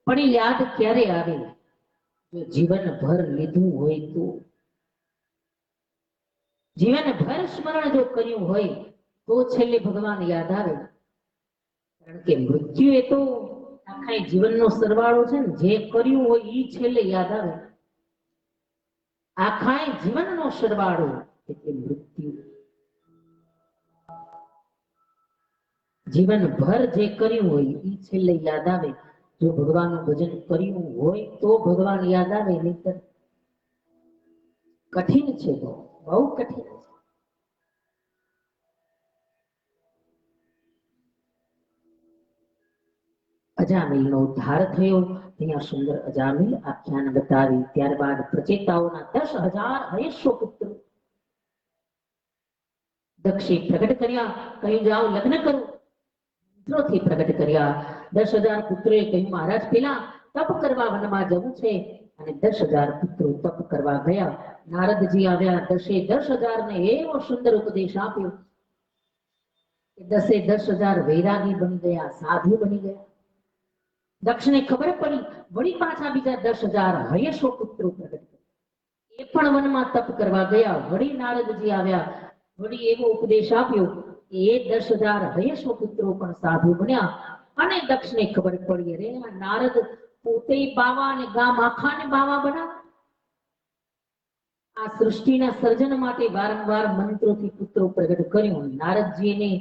પણ એ યાદ ક્યારે આવે? જો જીવનભર લીધું હોય તો. જીવનભર સ્મરણ જો કર્યું હોય તો છેલ્લે ભગવાન યાદ આવે. કારણ કે મૃત્યુ એ તો આખા જીવનનો સરવાળો છે ને, જે કર્યું હોય એ છેલ્લે યાદ આવે. આખા જીવનનો સરવાળો એટલે મૃત્યુ. જીવનભર જે કર્યું હોય એ છેલ્લે યાદ આવે. જો ભગવાનનું ભજન કર્યું હોય તો ભગવાન યાદ આવે, નહીંતર કઠિન છે, બહુ કઠિન છે. અજામિલનો ઉદ્ધાર થયો. અહીંયા સુંદર અજામિલ આખ્યાન બતાવી. ત્યારબાદ પ્રચેતાઓના 10,000 હયસ્વ પુત્રો દક્ષે પ્રગટ કર્યા. કહ્યું જાઓ લગ્ન કરો. મંત્રોથી પ્રગટ કર્યા. 10,000 પુત્રોએ કહ્યું મહારાજ પેલા તપ કરવા વનમાં જવું છે. અને 10,000 પુત્રો તપ કરવા ગયા. નારદજી આવ્યા. 10,000 ને એવો સુંદર ઉપદેશ આપ્યો કે 10,000 વૈરાગી બની ગયા, સાધુ બની ગયા. દક્ષને ખબર પડી. વળી પાછા બીજા 10,000 હયસ્વ પુત્રો પ્રગટ કર્યા. એ પણ વનમાં તપ કરવા ગયા. વળી નારદજી આવ્યા. વળી એવો ઉપદેશ આપ્યો કે એ 10,000 હયસ્વ પુત્રો પણ સાધુ બન્યા. અને દક્ષને ખબર પડી અરે આ નારદ પોતે બાવા અને ગામ આખાને બાવા બનાવે. આ સૃષ્ટિના સર્જન માટે વારંવાર મંત્રોથી પુત્રો પ્રગટ કર્યું. નારદજીને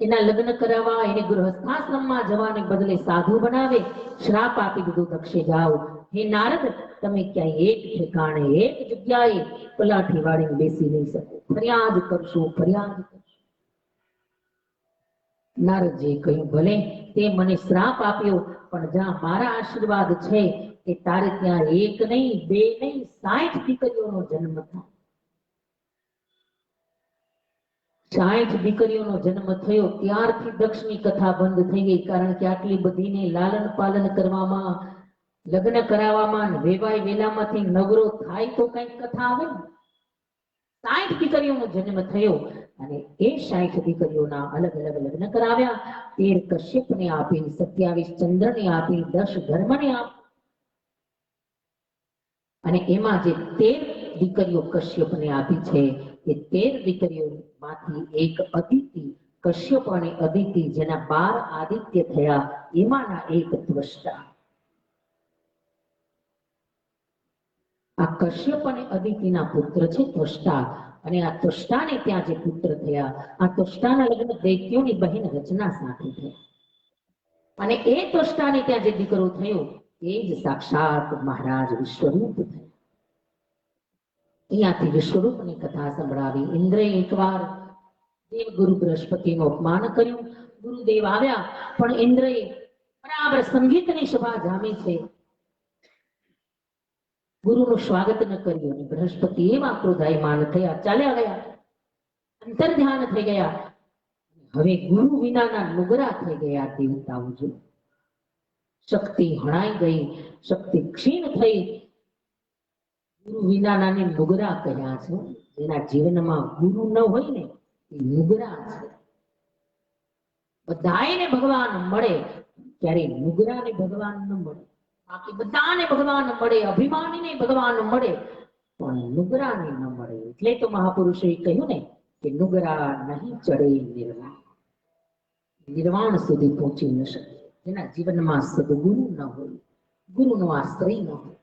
એના લગ્ન કરાવવા, એને ગૃહસ્થાશ્રમમાં જવાને બદલે સાધુ બનાવે. શ્રાપ આપી દીધો દક્ષે જાઓ હે નારદ તમે ક્યાંય એક ઠેકાણે એક જગ્યાએ પલાઠી વાળીને બેસી નહીં શકો. ફરિયાદ કરશો, ફરિયાદ કરશો. નારદજીએ કહ્યું ભલે તે મને શ્રાપ આપ્યો, પણ જ્યાં મારા આશીર્વાદ છે કે તારે ત્યાં એક નહીં, બે નહીં, 60 દીકરીઓનો જન્મ થાય. 60 દીકરીઓનો જન્મ થયો ત્યારથી દક્ષની કથા બંધ થઈ ગઈ. કારણ કે આટલી બધીને લાલન પાલન કરવામાં, લગ્ન કરાવવામાં, વેવાય વેલામાંથી નવરો થાય તો કઈક કથા આવે ને. 60 દીકરીઓનો જન્મ થયો અને એ 60 દીકરીઓના અલગ અલગ લગ્ન કરાવ્યા. 13 કશ્યપને આપી, 27 ચંદ્રને આપી, 10 ધર્મને આપી. અને એમાં જે 13 દીકરીઓ કશ્યપને આપી છે એ 13 દીકરીઓમાંથી એક અદિતિ, કશ્યપ અને અદિતિ જેના 12 આદિત્ય થયા એમાંના એક ત્વષ્ટા. આ કશ્યપ અને અદિતિના પુત્ર છે ત્વષ્ટા. અને આ ત્વષ્ટાને ત્યાં જે પુત્ર થયા, આ ત્વષ્ટાના લગ્ન દૈત્યોની બહેન રચના સાથે થયા. અને એ ત્વષ્ટાને ત્યાં જે દીકરો થયો એ જ સાક્ષાત મહારાજ વિશ્વરૂપ થયા. અહીંયાથી વિશ્વરૂપની કથા સંભળાવી. ઇન્દ્રએ એકવાર દેવગુરુ બૃહસ્પતિનું અપમાન કર્યું. ગુરુદેવ આવ્યા પણ ઇન્દ્રએ બરાબર સંગીતની સભા જામી છે ગુરુનું સ્વાગત ન કર્યું અને બૃહસ્પતિ એવા ક્રોધાયમાન થયા, ચાલ્યા ગયા, અંતર્ધ્યાન થઈ ગયા. હવે ગુરુ વિનાના નુગરા થઈ ગયા દેવતાઓ. જો શક્તિ હણાઈ ગઈ, શક્તિ ક્ષીણ થઈ. ગુરુ વિનાના ને નુગરા કહ્યા છે. જેના જીવનમાં ગુરુ ન હોય ને એ નુગરા છે. બધાને ભગવાન મળે ત્યારે નુગરાને ભગવાન ન મળે. બાકી બધાને ભગવાન મળે, અભિમાનીને ભગવાન મળે, પણ નુગરાને ન મળે. એટલે તો મહાપુરુષોએ કહ્યું ને કે નુગરા નહીં ચડે નિર્વાણ. નિર્વાણ સુધી પહોંચી ન શકે જેના જીવનમાં સદગુરુ ન હોય, ગુરુનો આશ્રય ન હોય.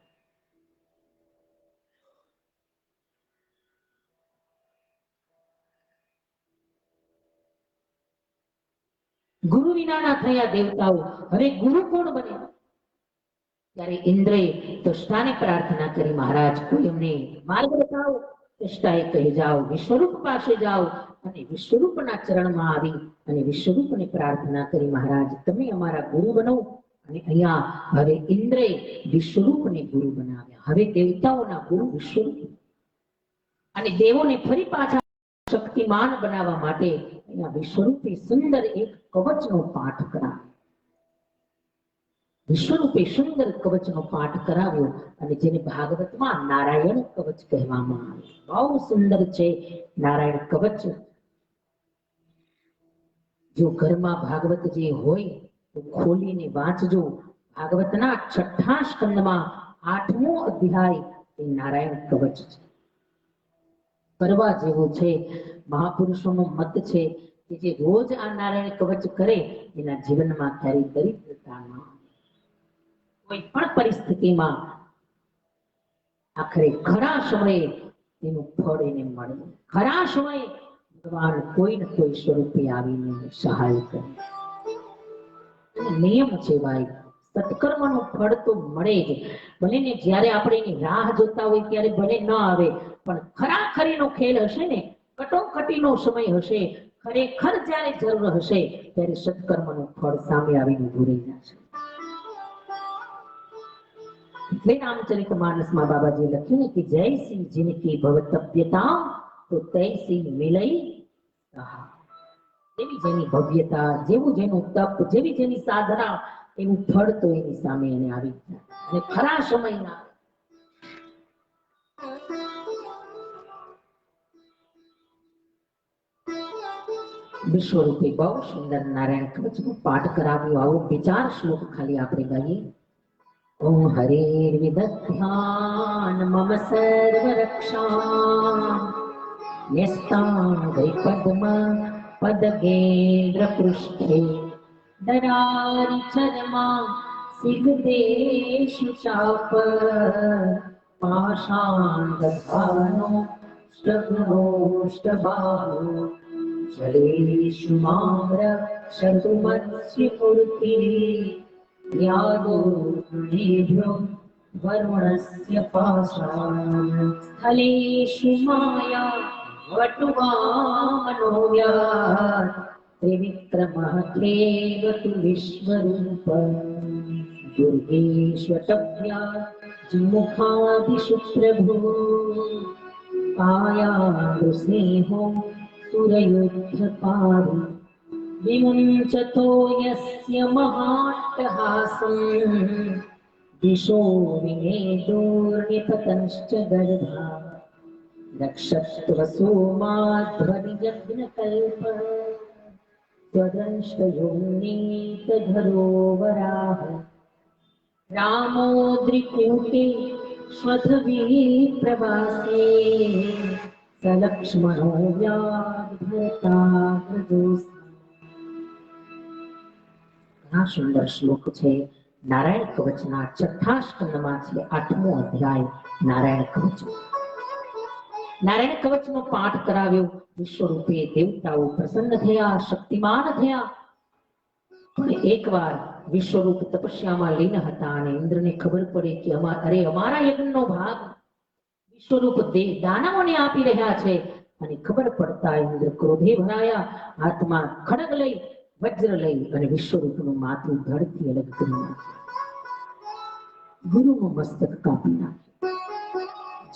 ગુરુ વિનાના થયા દેવતાઓ. હવે ગુરુ કોણ બન્યા? ત્યારે ઇન્દ્રએ ત્વષ્ટાને પ્રાર્થના કરી, મહારાજ કોઈ અમને માર્ગ બતાવો. ત્વષ્ટાએ કહી, જાઓ વિશ્વરૂપ પાસે જાઓ અને વિશ્વરૂપના ચરણમાં આવી અને વિશ્વરૂપને પ્રાર્થના કરી, મહારાજ તમે અમારા ગુરુ બનો. અને અહીંયા હવે ઇન્દ્રએ વિશ્વરૂપને ગુરુ બનાવ્યા. હવે દેવતાઓના ગુરુ વિશ્વરૂપ અને દેવોને ફરી પાછા શક્તિમાન બનાવવા માટે અહીંયા વિશ્વરૂપે સુંદર એક કવચનો પાઠ કરાવ્યો. વિશ્વરૂપે સુંદર કવચનો પાઠ કરાવ્યો અને જેને ભાગવતમાં નારાયણ કવચ કહેવામાં આવે. બહુ સુંદર છે નારાયણ કવચ. જો ઘરમાં ભાગવત જે હોય તો ખોલીને વાંચજો. ભાગવતના 6થા સ્કંદમાં 8મો અધ્યાય એ નારાયણ કવચ છે. કરવા જેવું છે. મહાપુરુષોનો મત છે કે જે રોજ આ નારાયણ કવચ કરે એના જીવનમાં ક્યારેય દરિદ્રતા ન આવે. કોઈ પણ પરિસ્થિતિમાં આખરે ખરા સમયે એનું ફળ એને મળે. ખરા સમયે ભગવાન કોઈ ને કોઈ સ્વરૂપે આવીને સહાય કરે. નિયમ છે ભાઈ, સત્કર્મનું ફળ તો મળે જ. ભલે ને જ્યારે આપણે એની રાહ જોતા હોય ત્યારે ભલે ન આવે, પણ ખરાખરીનો ખેલ હશે ને, કટોકટીનો સમય હશે, ખરેખર જ્યારે જરૂર હશે ત્યારે સત્કર્મનું ફળ સામે આવીને ઉભું રહી જશે. એટલે રામચરિત માનસમાં બાબાજી લખ્યું ને કે જય સિંહ જીનકી ભવતવ્યતા તો તૈસી મિલઈ સહા. જેવી જેની ભવ્યતા, જેવું જેનું તપ, જેવી જેની સાધના, એનું ફળ તો એની સામે એને આવી જાય. અને ખરા સમયના વિશ્વરૂપે બહુ સુંદર નારાયણ કવચનો પાઠ કરાવ્યો. આવો 2-4 શ્લોક ખાલી આપણે ગાઈએ. ઓમ હરિર્વિદધ્યાન મમ સર્વ રક્ષા ન્યસ્તાંગૈ પદ્મ પદગેન્દ્ર પૃષ્ઠે દરારી ચરમા સિગદેશુ ચાપ પાષાંડભાનો સ્ટગ્નોષ્ટબાહુ જલેષુ મામ્ર શતુમત્સ્ય મૂર્તિ યાદો નેભ્યો વરુણસ્ય પાશાન સ્થલેષુ માયા વટુવામનોવ્યાત ત્રિવિક્રમઃ ખેવતુ વિશ્વરૂપ દુર્ગેષ્વટભ્યા જુમુખાદિષુ પ્રભુ કાયાદૃસ્નેહો સુરયુદ્ધપારુ વિમુञ्चतो यस्य महाट्टहासं दिशो विनेदोर्निपतंश्च गर्भा रक्षत्वसोमाध्वनिजग्नकल्प त्वदंशयोनीतधरोवराः रामोद्रिकूटे स्वधवीप्रवासे सलक्ष्मणो व्याघ्रताग्रजोऽस्ति. આ સુંદર શ્લોક છે નારાયણ કવચના 6થા સ્કંદમાં છે 8મો અધ્યાય નારાયણ કવચ. નારાયણ કવચનો પાઠ કરાવ્યો. વિશ્વરૂપે દેવતાઓ પ્રસન્ન થયા, શક્તિમાન થયા. પણ એકવાર વિશ્વરૂપ તપસ્યામાં લીન હતા અને ઇન્દ્રને ખબર પડી કે અમારા યજ્ઞનો ભાગ વિશ્વરૂપ દાનવોને આપી રહ્યા છે. અને ખબર પડતા ઇન્દ્ર ક્રોધે ભરાયા. હાથમાં ખડગ લઈ, વજ્ર લઈ અને વિશ્વરૂપનું માથું ધડથી અલગ કરી નાખ્યું. ગુરુનું મસ્તક કાપી નાખ્યું.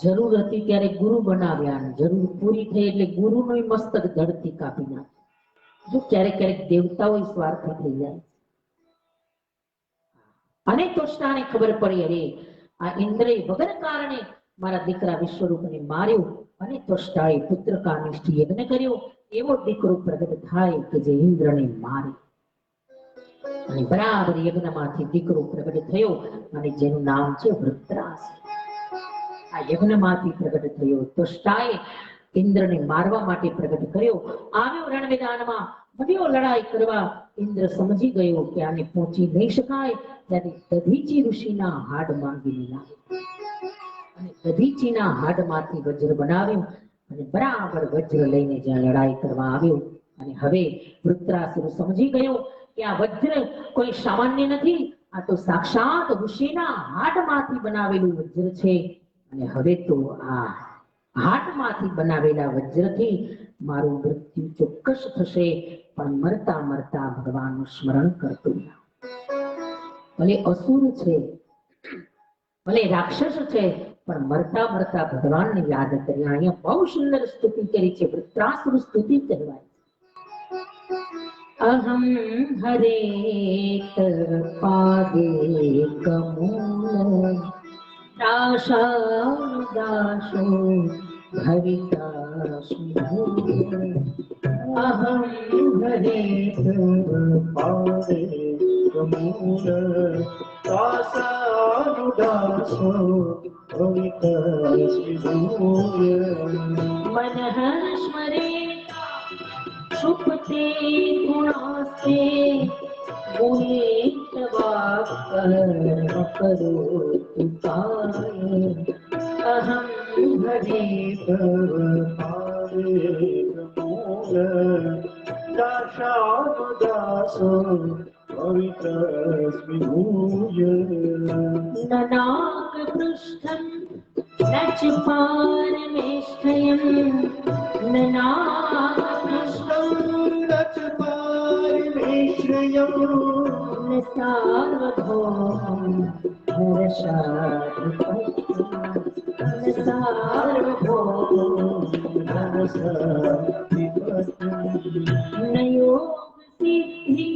જરૂર હતી ત્યારે ગુરુ બનાવ્યા અને જરૂર પૂરી થઈ એટલે ગુરુનું મસ્તક ધડથી કાપી નાખ્યું. જો ક્યારેક ક્યારેક દેવતાઓ સ્વાર્થી થઈ જાય. અને તોષતાને ખબર પડી, અરે આ ઇન્દ્રએ વગર કારણે મારા દીકરા વિશ્વરૂપને માર્યો અને તોષતાએ પુત્ર કાનિષ્ઠ યજ્ઞ કર્યો. એવો દીકરો પ્રગટ થાય કે જે ઇન્દ્રને મારે. અને બરાબર યજ્ઞમાંથી દીકરો પ્રગટ થયો અને જેનું નામ છે વૃત્રાસ. આ યજ્ઞમાંથી પ્રગટ થયો. તોષતાએ ઇન્દ્રને મારવા માટે પ્રગટ કર્યો. આવ્યો રણ મેદાનમાં, મળ્યો લડાઈ કરવા. ઇન્દ્ર સમજી ગયો કે આને પહોંચી નહીં શકાય. ત્યારે દધીચી ઋષિના હાડ માંગીને લાવ્યો અને દધીચીના હાડમાંથી વજ્ર બનાવ્યું અને બરાબર વજ્ર લઈને જ્યાં લડાઈ કરવા આવ્યો. અને હવે વૃત્રાસુર સમજી ગયો કે આ વજ્ર કોઈ સામાન્ય નથી, આ તો સાક્ષાત ઋષિના હાડમાંથી બનાવેલું વજ્ર છે. અને હવે તો આ હાડમાંથી બનાવેલા વજ્રથી મારું મૃત્યુ ચોક્કસ થશે. પણ મરતા મરતા ભગવાનનું સ્મરણ કરતો જાઓ. ભલે અસુર છે, ભલે રાક્ષસ છે, પણ મરતા મરતા ભગવાનને યાદ કરી. અહીંયા બહુ સુંદર સ્તુતિ કરી છે, વૃત્રાસુર સ્તુતિ કહેવાય. અહમ હરે તવ પાદે કમૂલ દાસો ભવિતાસ્મિ. અહં હરે તવ પાદે કમૂલ દાસાનુદાસો ભવિતાસ્મિ ભૂય. मनः स्मरेत सुप्ते गुणास्ते गुणेत वाक्कर्म करोतु काय. અહં હરે તવ પાદે કમૂલ દાસાનુદાસો ભવિતાસ્મિ ભૂય. ननाक पृष्ठं न च पारमेष्ठयम् ननाक पृष्ठं न सार्वभौमं हर्षाधिपत्यं न सार्वभौमं न योगसिद्धि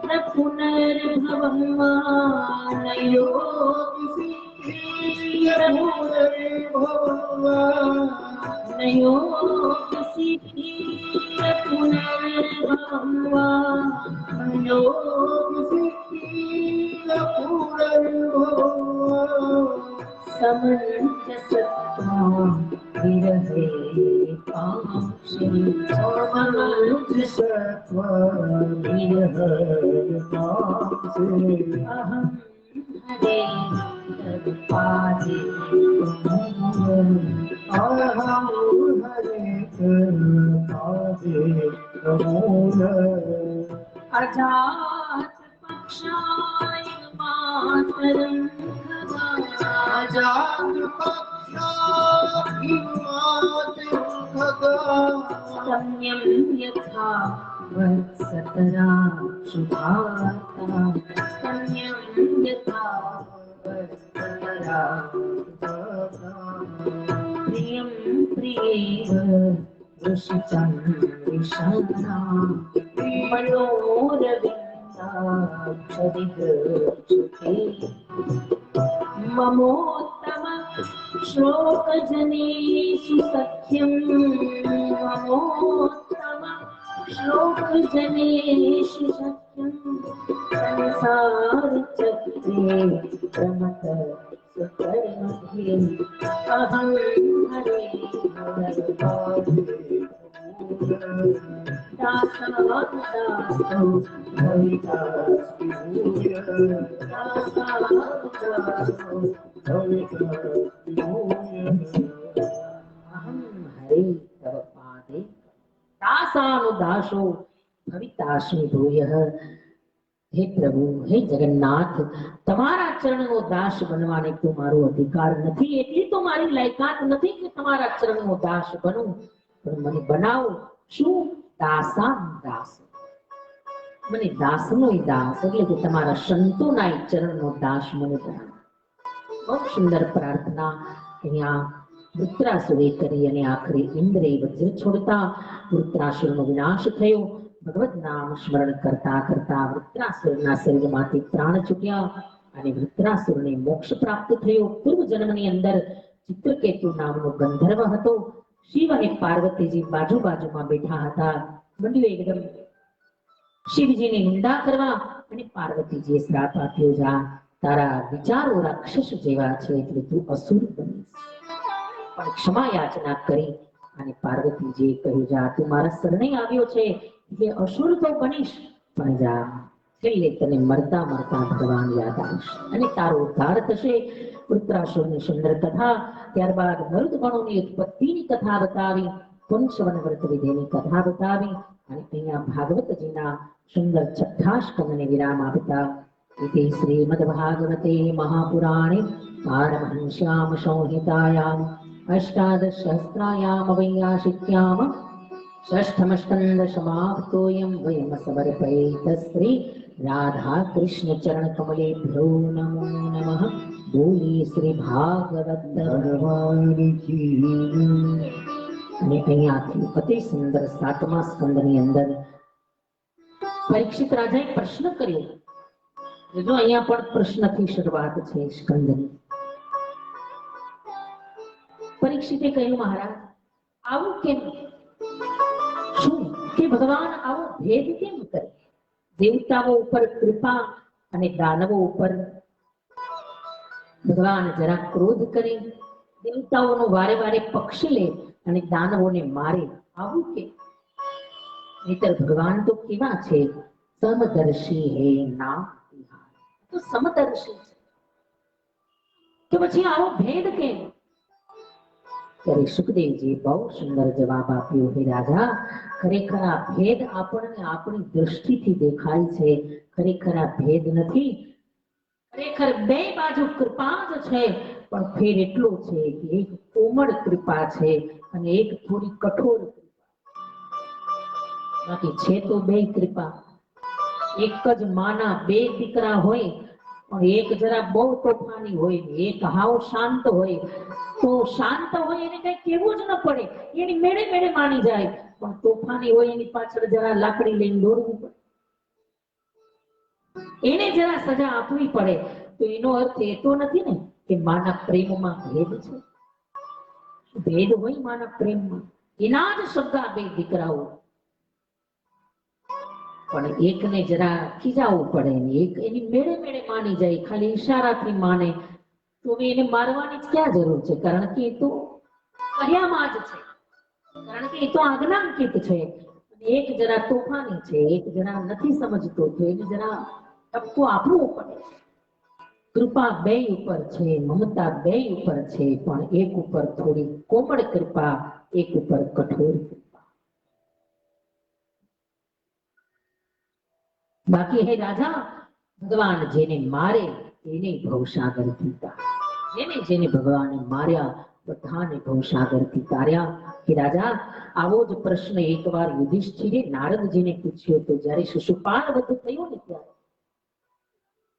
न पुनर्भवं वा न योगसिद्धि न योगसिद्धि न पुनर्भवं वा न समञ्जसत्वा विरहे काक्षी. समञ्जसत्वा विरहे काक्षी. अहं हरे तव पादे कमूल. अहं हरे तव पादे कमूल. अजात पक्षाय मातरं सम्यं यथा वत्सतरा शुभाता. सम्यं यथा वत्सतरा प्रियं प्रियेव वृषितं विषण्णा मनोरविन्दाक्षरिगच्छति. ममोत्तम श्लोकजनेषु सख्यं ममोत्तम श्लोकजनेषु सख्यं संसारचक्रे प्रमथ सुकर्मध्ये. अहं हरे तव पादे दासानुदासो भवितास्मि भूय. दासानुदासो भवितास्मि भूय. अहं हरे तव पादे दासानुदासो भवितास्मि भूयः. हे प्रभु, हे जगन्नाथ, તમારા ચરણનો દાસ બનવાને તો મારો અધિકાર નથી, એટલી તો મારી લાયકાત નથી કે તમારા ચરણનો દાસ બનું. પણ મને બનાવો શું? દાસાનો દાસ. મને દાસનો દાસ એટલે કે તમારા સંતોના ચરણનો દાસ મને બનાવો. બહુ સુંદર પ્રાર્થના. અહીંયા વૃત્રાસુરે કરી અને આખરે ઇન્દ્રે વજ્ર છોડતા વૃત્રાસુરનો વિનાશ થયો. ભગવત નામ સ્મરણ કરતા કરતા વૃત્રાસુરના શરીરમાંથી પ્રાણ છૂટ્યા અને વૃત્રાસુરને મોક્ષ પ્રાપ્ત થયો. પૂર્વ જન્મની અંદર ચિત્રકેતુ નામનો ગંધર્વ હતો. શિવ અને પાર્વતીજી બાજુ બાજુમાં બેઠા હતા. મંડ્યું એકદમ શિવજીની નિંદા કરવા અને પાર્વતીજીએ શ્રાપ આપ્યો, જા તારા વિચારો રાક્ષસ જેવા છે એટલે તું અસુર બનીશ. પણ ક્ષમા યાચના કરી અને પાર્વતીજીએ કહ્યું, જા તું મારા શરણે આવ્યો છે એટલે અસુર તો બનીશ, પણ જા છેલ્લે તને મરતા મરતા ભગવાન યાદ આવશે અને તારો ઉદ્ધાર થશે. વૃત્રાસુરની સુંદર કથા, ત્યારબાદ મરુદગણોની ઉત્પત્તિની કથા બતાવી, પુંસવન વ્રત વિધિની કથા બતાવી અને અહીંયા ભાગવતજીના સુંદર છઠ્ઠા સ્કંદને વિરામ આપતા इति श्रीमद्भागवते महापुराणे पारमहंस्यां संहितायाम् अष्टादशसहस्रायां वैयासिक्यां षष्ठमस्कन्द समाप्तोऽयं वयं समर्पयेत श्री राधा कृष्ण चरण कमलेभ्यो नमो नमः. बोली श्री भागवत ભગવાન કી અને અહીંયાથી અતિ સુંદર સાતમા સ્કંદની અંદર પરીક્ષિત રાજાએ પ્રશ્ન કર્યો. જો અહીંયા પણ પ્રશ્નથી શરૂઆત છે સ્કંદની. પરીક્ષિતે કહ્યું, મહારાજ આવું કેમ? શું કે ભગવાન આવો ભેદ કેમ કરે? દેવતાઓ ઉપર કૃપા અને દાનવો ઉપર ભગવાન જરા ક્રોધ કરે, દેવતાઓનો વારે વારે પક્ષ લે અને દાનવોને મારે, આવું કેમ? નહીતર ભગવાન તો કેવા છે, સમદર્શી હે નામ તો સમદર્શી છે, તો પછી આવો ભેદ કેમ? ત્યારે સુખદેવજી બહુ સુંદર જવાબ આપ્યો, હે રાજા, ખરેખર આ ભેદ આપણને આપણી દૃષ્ટિથી દેખાય છે, ખરેખર આ ભેદ નથી. ખરેખર બે બાજુ કૃપા જ છે, પણ ફેર એટલો છે કે એક કોમળ કૃપા છે અને એક થોડી કઠોર કૃપા. બાકી છે તો બે કૃપા. એક જ માના બે દીકરા હોય, પણ એક જરા બહુ તોફાની હોય ને એક હાવ શાંત હોય, તો શાંત હોય એને કઈ કેવું જ ન પડે, એની મેળે મેળે માની જાય. પણ તોફાની હોય એની પાછળ જરા લાકડી લઈને દોડવું પડે, એને જરા સજા આપવી પડે. તો એનો અર્થ એ તો નથી ને કે માના પ્રેમમાં ભેદ છે. ભેદ હોય માના પ્રેમમાં, એના જ સગા બે દીકરાઓ, પણ એકને જરા ખીજાવવું પડે ને એક એની મેળે મેળે માની જાય, ખાલી ઈશારાથી માને તો એને મારવાની જ ક્યાં જરૂર છે? કારણ કે એ તો કહ્યામાં જ છે, કારણ કે એ તો આજ્ઞાંકિત છે. એક જરા તોફાની છે, એક જરા નથી સમજતો, તો એને જરા ટપકો આપવો પડે. કૃપા બે ઉપર છે, મમતા બે ઉપર છે, પણ એક ઉપર થોડી કોમળ કૃપા, એક ઉપર કઠોર કૃપા. બાકી હે રાજા, ભગવાન જેને મારે એને ભવસાગરથી તારે, જેને ભગવાને માર્યા બધાને ભવસાગરથી તાર્યા. કે રાજા, આવો જ પ્રશ્ન એકવાર યુધિષ્ઠિરે નારદજીને પૂછ્યો હતો, જ્યારે શિશુપાલ વધ થયો ને ત્યારે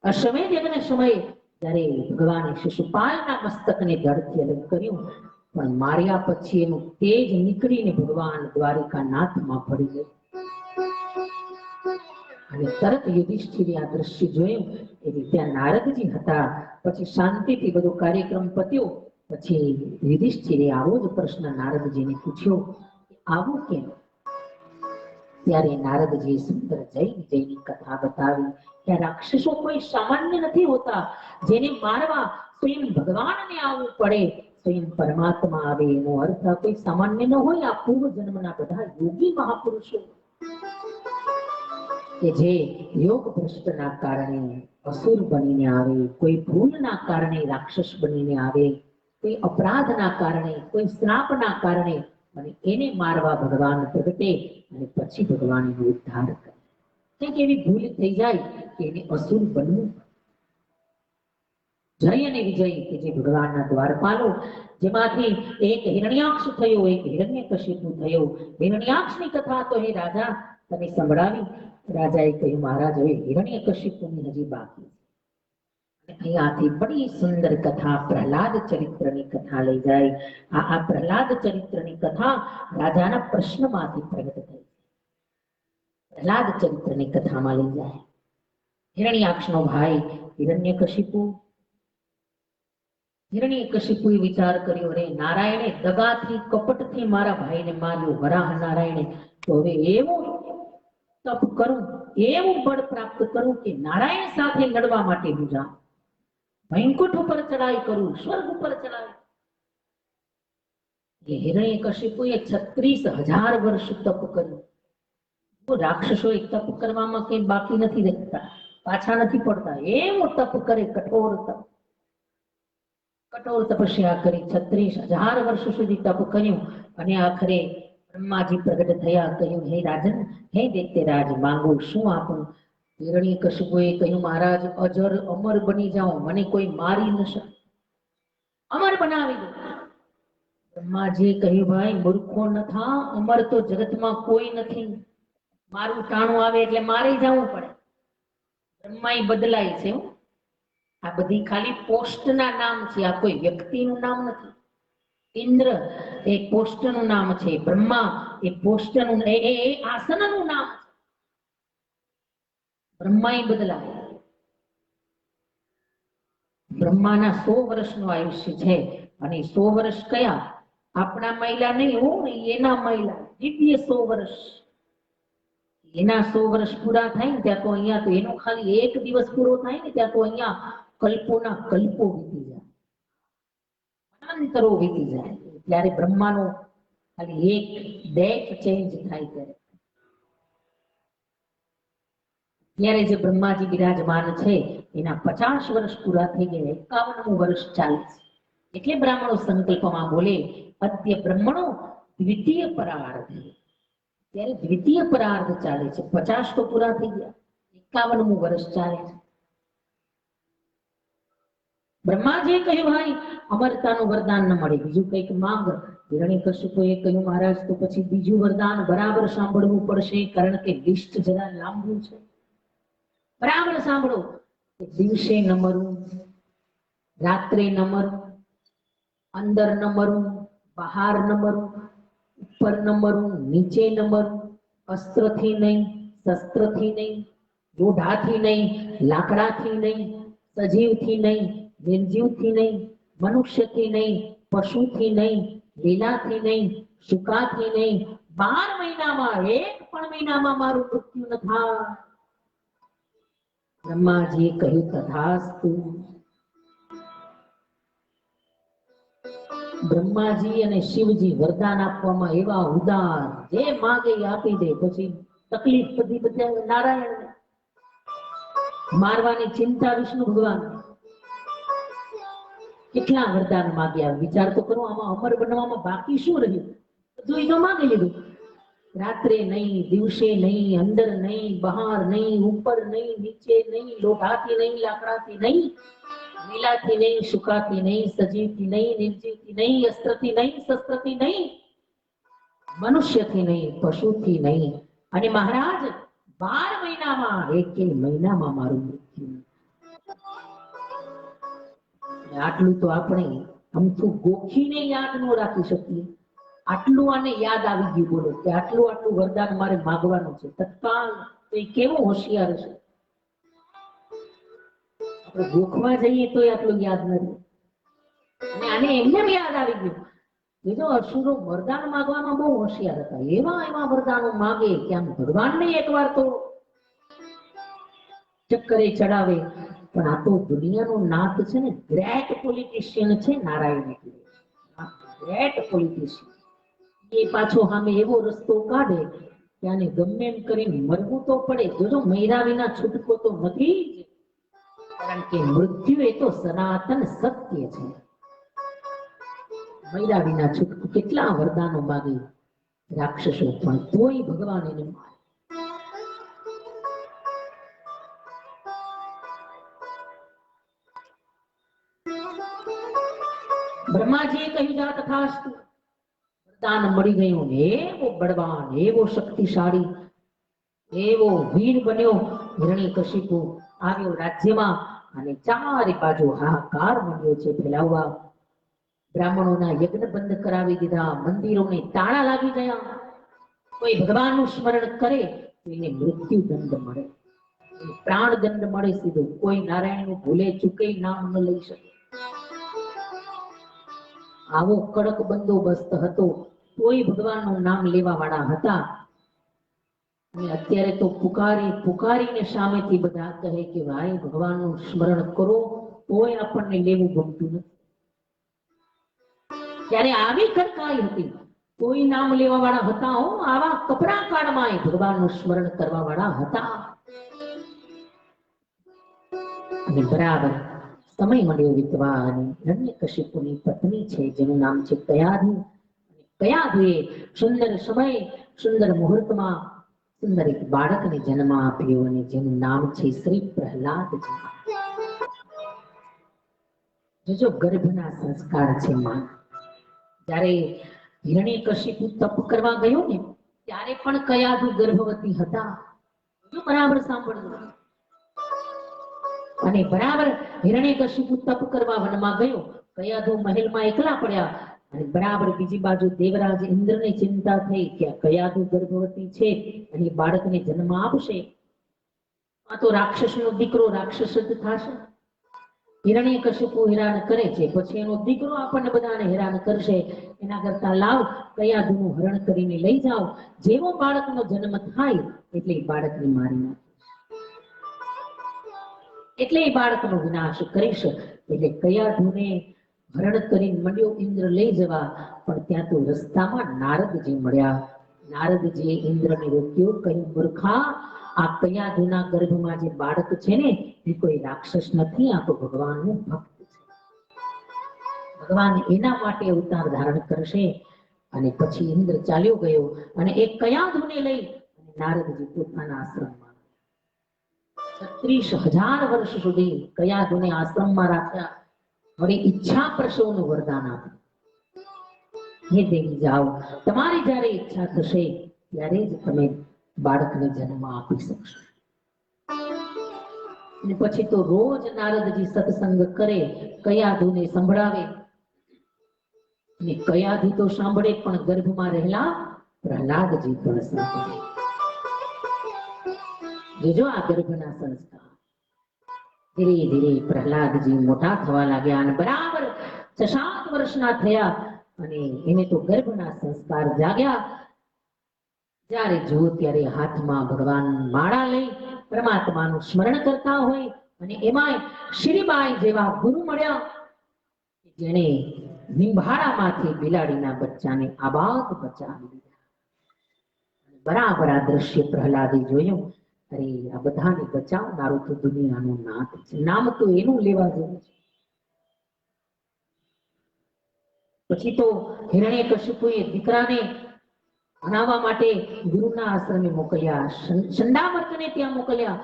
અશ્વમેધ યજ્ઞ સમયે જ્યારે ભગવાને શિશુપાલના મસ્તકને ધડથી અલગ કર્યું, પણ માર્યા પછી એનું તેજ નીકળીને ભગવાન દ્વારિકાનાથમાં પડી ગયું. અને તરત યુધિષ્ઠિરે આ દ્રશ્ય જોયું એટલે ત્યાં નારદજી હતા. પછી શાંતિથી બધો કાર્યક્રમ પત્યો. પછી યુધિષ્ઠિરે આવો જ પ્રશ્ન નારદજીને પૂછ્યો, આવું કેમ? ત્યારે નારદજીએ સુંદર જય વિજયની કથા બતાવી કે રાક્ષસો કોઈ સામાન્ય નથી હોતા, જેને મારવા સ્વયં ભગવાનને આવવું પડે, સ્વયં પરમાત્મા આવે. એનો અર્થ કોઈ સામાન્ય ન હોય, આ પૂર્વ જન્મના બધા યોગી મહાપુરુષો કે જે યોગ ભ્રષ્ટના કારણે અસુર બનીને આવે, કોઈ ભૂલના કારણે રાક્ષસ બનીને આવે, કોઈ અપરાધના કારણે, કોઈ શ્રાપના કારણે, અને એને મારવા ભગવાન પ્રગટે અને પછી ભગવાન એનો ઉદ્ધાર કરે. કંઈક એવી ભૂલ થઈ જાય કે એને અસુર બનવું. જય અને વિજય કે જે ભગવાનના દ્વારપાલો, જેમાંથી એક હિરણ્યાક્ષ થયો, એક હિરણ્યકશિપુ થયો. હિરણ્યાક્ષની કથા તો હે રાજા તમે સંભળાવી. રાજાએ કહ્યું, મહારાજ હવે હિરણ્યકશિપુની હજી બાકી છે. અહીંયાથી બડી સુંદર કથા પ્રહલાદ ચરિત્રની કથા લઈ જાય. આ પ્રહલાદ ચરિત્રની કથા રાજાના પ્રશ્નમાંથી પ્રગટ થઈ. પ્રહલાદ ચરિત્રની કથામાં લઈ જાય. હિરણ્યાક્ષનો ભાઈ હિરણ્યકશિપુ હિરણ્યકશિપુએ વિચાર કર્યો, અરે નારાયણે દગાથી કપટથી મારા ભાઈને માર્યો, વરાહ નારાયણે, તો હવે એવું તપ કરું, એવું બળ પ્રાપ્ત કરું કે નારાયણ સાથે લડવા માટે હું જાઉં, વૈકુંઠ ઉપર ચડાઈ કરું, સ્વર્ગ ઉપર ચડાઈ. એ હિરણ્યકશિપુએ 36,000 વર્ષ તપ કર્યું. રાક્ષસો તપ કરવામાં કઈ બાકી નથી રહેતા, પાછા નથી પડતા. એવું તપ કરે, કઠોર તપ, કઠોર તપસ્યા કરી. 36,000 વર્ષ સુધી તપ કર્યું અને આખરે બ્રહ્માજી પ્રગટ થયા. કહ્યું, હે રાજન, હે દૈત્યરાજ, માંગો, શું આપું? હિરણ્યકશિપુએ કહ્યું, મહારાજ, અજર અમર બની જાઓ, મને કોઈ મારી ન શકે, અમર બનાવી દો. બ્રહ્માજીએ કહ્યું, ભાઈ મૂર્ખો ન થા, અમર તો જગતમાં કોઈ નથી, મારું ટાણું આવે એટલે મારે જવું પડે. બ્રહ્મા બદલાય છે. આ બધી ખાલી પોસ્ટના નામ છે, આ કોઈ વ્યક્તિનું નામ નથી. ઇન્દ્ર એ પોસ્ટનું નામ છે, બ્રહ્મા એ પોસ્ટનું, એ આસનનું નામ છે. બ્રહ્મા બદલાય. બ્રહ્માના 100 વર્ષનું આયુષ્ય છે અને 100 વર્ષ કયા? આપણા મહિલા નહીં હોય, એના મહિલા દિવ્ય 100 વર્ષ. એના 100 વર્ષ પૂરા થાય ને ત્યાં તો અહીંયા તો એનો ખાલી એક દિવસ પૂરો થાય ને ત્યાં તો અહીંયા કલ્પોના કલ્પો વીતી જાય, અનંતરો વીતી જાય. ત્યારે બ્રહ્માનો ખાલી એક ડેટ ચેન્જ થાય ત્યારે જે બ્રહ્માજી બિરાજમાન છે એના 50 વર્ષ પૂરા થઈ ગયા, 51મું વર્ષ ચાલે છે. એટલે બ્રાહ્મણો સંકલ્પમાં બોલે, અદ્ય બ્રહ્મણો દ્વિતીય પરાર્ધ. ત્યારે દ્વિતીય પરાર્ધ ચાલે છે. 50 તો પૂરા થઈ ગયા, 51મું વર્ષ ચાલે છે. બ્રહ્માજીએ કહ્યું, ભાઈ અમરતાનું વરદાન ન મળે, બીજું કંઈક માંગ. હિરણ્યકશિપુએ કહ્યું, મહારાજ, તો પછી બીજું વરદાન બરાબર સાંભળવું પડશે, કારણ કે લિસ્ટ જરા લાંબુ છે. બરાબર સાંભળો. દિવસે ન મરવું, રાત્રે ન મરવું, અંદર ન મરવું, બહાર ન મરવું, ઉપર ન મરવું, નીચે ન મરવું, અસ્ત્રથી નહીં, શસ્ત્રથી નહીં, લોઢાથી નહીં, લાકડાથી નહીં, સજીવથી નહીં, નિર્જીવથી નહીં, મનુષ્યથી નહીં, પશુથી નહીં, લીલાથી નહીં, સુકાથી નહીં, 12 મહિનામાં એક પણ મહિનામાં મારું મૃત્યુ ન થાય. બ્રહ્માજીએ કહ્યું, તથાસ્તુ. બ્રહ્માજી અને શિવજી વરદાન આપવામાં એવા ઉદાર, જે માગે એ આપી દે. પછી તકલીફ બધી બધા નારાયણ, મારવાની ચિંતા વિષ્ણુ ભગવાન. કેટલા વરદાન માગ્યા, વિચાર તો કરો. આમાં અમર બનવામાં બાકી શું રહ્યું? બધું તો માગી લીધું. રાત્રે નહીં, દિવસે નહીં, અંદર નહીં, બહાર નહીં, ઉપર નહીં, નીચે નહીં, લોઢાથી નહીં, લાકડાથી નહીં, લીલાથી નહીં, સુકાથી નહીં, સજીવથી નહીં, નિર્જીવથી નહીં, અસ્ત્રથી નહીં, શસ્ત્રથી નહીં, મનુષ્યથી નહીં, પશુથી નહીં. અને મહારાજ 12 મહિનામાં એક મહિનામાં મારું મૃત્યુ. આટલું તો આપણે અમથું ગોખીને યાદ ન રાખી શકીએ. આટલું આને યાદ આવી ગયું, બોલો કે આટલું વરદાન મારે માંગવાનું છે તત્કાલ. તો એ કેવું હોશિયાર છે. આપણે ગોખવા જઈએ તો આટલું યાદ નથી, અને આને એમને યાદ આવી ગયું. બીજો અસુરો વરદાન માંગવામાં બહુ હોશિયાર હતા. એવા વરદાનો માગે કે આમ ભગવાનને એકવાર તો ચક્કરે ચડાવે. પણ આ તો દુનિયાનો નાથ છે ને, ગ્રેટ પોલિટિશિયન છે નારાયણ. ગ્રેટ પોલિટિશિયન એ પાછો સામે એવો રસ્તો કાઢે કે આને ગમે એમ કરીને મરવું તો પડે. જોજો, મૈરા વિના છૂટકો તો નથી જ, કારણ કે મૃત્યુ એ તો સનાતન સત્ય છે. મૈરા વિના છૂટકો. કેટલા વરદાનો માગે રાક્ષસો, પણ તોય ભગવાન એને મારે. બ્રહ્માજીએ કહ્યું, જા તથાસ્તુ. વરદાન મળી ગયું. એવો બળવાન, એવો શક્તિશાળી, એવો વીર બન્યો હિરણ્યકશિપુ. આવ્યો રાજ્યમાં અને ચારે બાજુ હાહાકાર માંડ્યો છે ફેલાવવા. બ્રાહ્મણોના યજ્ઞ બંધ કરાવી દીધા, મંદિરોને તાળા લાગી ગયા. કોઈ ભગવાનનું સ્મરણ કરે તો એને મૃત્યુ દંડ મળે, પ્રાણ દંડ મળે સીધો. કોઈ નારાયણનું ભૂલે ચૂકે નામ ન લઈ શકે. આવો કડક બંદોબસ્ત હતો, કોઈ ભગવાનનું નામ લેવા વાળા હતા. અને અત્યારે તો પુકારીને સામેથી બધા કહે કે ભાઈ ભગવાનનું સ્મરણ કરો, તોય આપણને લેવું ગમતું નથી. ત્યારે આવી કડકાઈ હતી, કોઈ નામ લેવા વાળા હતા હો. આવા કપરા કાળમાં ભગવાનનું સ્મરણ કરવા વાળા હતા. અને બરાબર સમય મળ્યો વીતવા અને હિરણ્યકશિપુની પત્ની છે જેનું નામ છે કયાધુ. કયાધુએ સુંદર સમય, સુંદર મુહૂર્તમાં સુંદર એક બાળકને જન્મ આપ્યો અને જેનું નામ છે શ્રી પ્રહલાદજી. જોજો ગર્ભના સંસ્કાર છે માં. જ્યારે હિરણ્યકશિપુ તપ કરવા ગયો ને ત્યારે પણ કયાધુ ગર્ભવતી હતા. જો બરાબર સાંભળજો. અને બરાબર હિરણ્યકશિપુ તપ કરવા વનમાં ગયો, કયાધુ મહેલમાં એકલા પડ્યા. અને બરાબર બીજી બાજુ દેવરાજ ઇન્દ્રને ચિંતા થઈ કે કયાધુ ગર્ભવતી છે અને બાળકને જન્મ આપશે, આ તો રાક્ષસનો દીકરો રાક્ષસ જ થશે. હિરણ્યકશિપુ હેરાન કરે છે, પછી એનો દીકરો આપણને બધાને હેરાન કરશે. એના કરતા લાવ કયાધુનું હરણ કરીને લઈ જાઓ. જેવો બાળકનો જન્મ થાય એટલે બાળકને મારી નાખે, એટલે એ બાળકનો વિનાશ કરીશ. એટલે કયાધુને હરણ કરીને મંડ્યો ઇન્દ્ર લઈ જવા. પણ ત્યાં તો રસ્તામાં નારદજી મળ્યા. નારદજીએ ઇન્દ્રને રોક્યો, કહ્યું મૂર્ખા, આ કયાધુના ગર્ભમાં જે બાળક છે ને એ કોઈ રાક્ષસ નથી, આ તો ભગવાનનું ભક્ત છે. ભગવાન એના માટે અવતાર ધારણ કરશે. અને પછી ઇન્દ્ર ચાલ્યો ગયો અને એ કયાધુને લઈ અને નારદજી પોતાના આશ્રમમાં 36,000 વર્ષ સુધી કયાધુને આશ્રમમાં રાખ્યા. હવે ઈચ્છા પ્રસવનું વરદાન આપ્યું. હે દેવી જાઓ, તમારી જ્યારે ઈચ્છા થશે ત્યારે જ તમે બાળકને જન્મ આપી શકશો. અને પછી તો રોજ નારદજી સત્સંગ કરે, કયાધુને સંભળાવે. અને કયાધુ તો સાંભળે પણ ગર્ભમાં રહેલા પ્રહલાદજી પણ સાંભળે. જોજો આ ગર્ભના સંસ્કાર. ધીરે ધીરે પ્રહલાદજી મોટા થવા લાગ્યા અને બરાબર 6-7 વર્ષના થયા અને એને તો ગર્ભના સંસ્કાર જાગ્યા. જ્યારે જુઓ ત્યારે હાથમાં ભગવાન માળા લઈ પરમાત્માનું સ્મરણ કરતા હોય. અને એમાંય શ્રીબાઈ જેવા ગુરુ મળ્યા જેણે નિંભાળામાંથી બિલાડીના બચ્ચાને આબાદ બચાવી દીધા. બરાબર આ દ્રશ્ય પ્રહલાદે જોયું. અરે આ બધાને બચાવનારું તો દુનિયાનું નાથ છે, નામ તો એનું લેવા જેવું છે. પછી તો હિરણ્યકશિપુએ દીકરાને ભણાવવા માટે ગુરુના આશ્રમે મોકલ્યા, ચંડામર્કને ત્યાં મોકલ્યા.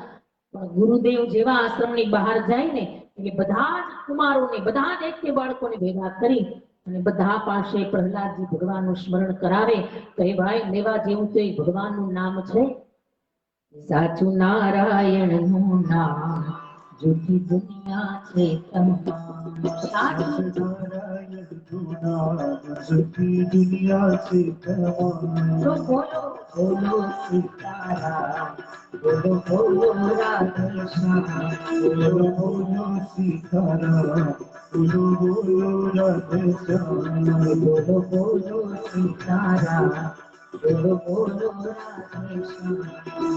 પણ ગુરુદેવ જેવા આશ્રમની બહાર જાય ને એટલે બધા જ કુમારોને, બધા જ એક બાળકોને ભેગા કરી અને બધા પાસે પ્રહલાદજી ભગવાનનું સ્મરણ કરાવે. કહે ભાઈ લેવા જેવું તો એ ભગવાનનું નામ છે, સાચું નારાયણનું નામ, જુદી દુનિયા છે તમામ. સાચું નારાયણનું નામ, જુદી દુનિયા છે તમામ. તો બોલો બોલો સીતારામ, બોલો બોલો રાધે શ્યામ, બોલો બોલો સીતારામ, બોલો બોલો રાધે શ્યામ. બોલો બોલો સીતારામ, બોલો બોલો રાધે શ્યામ.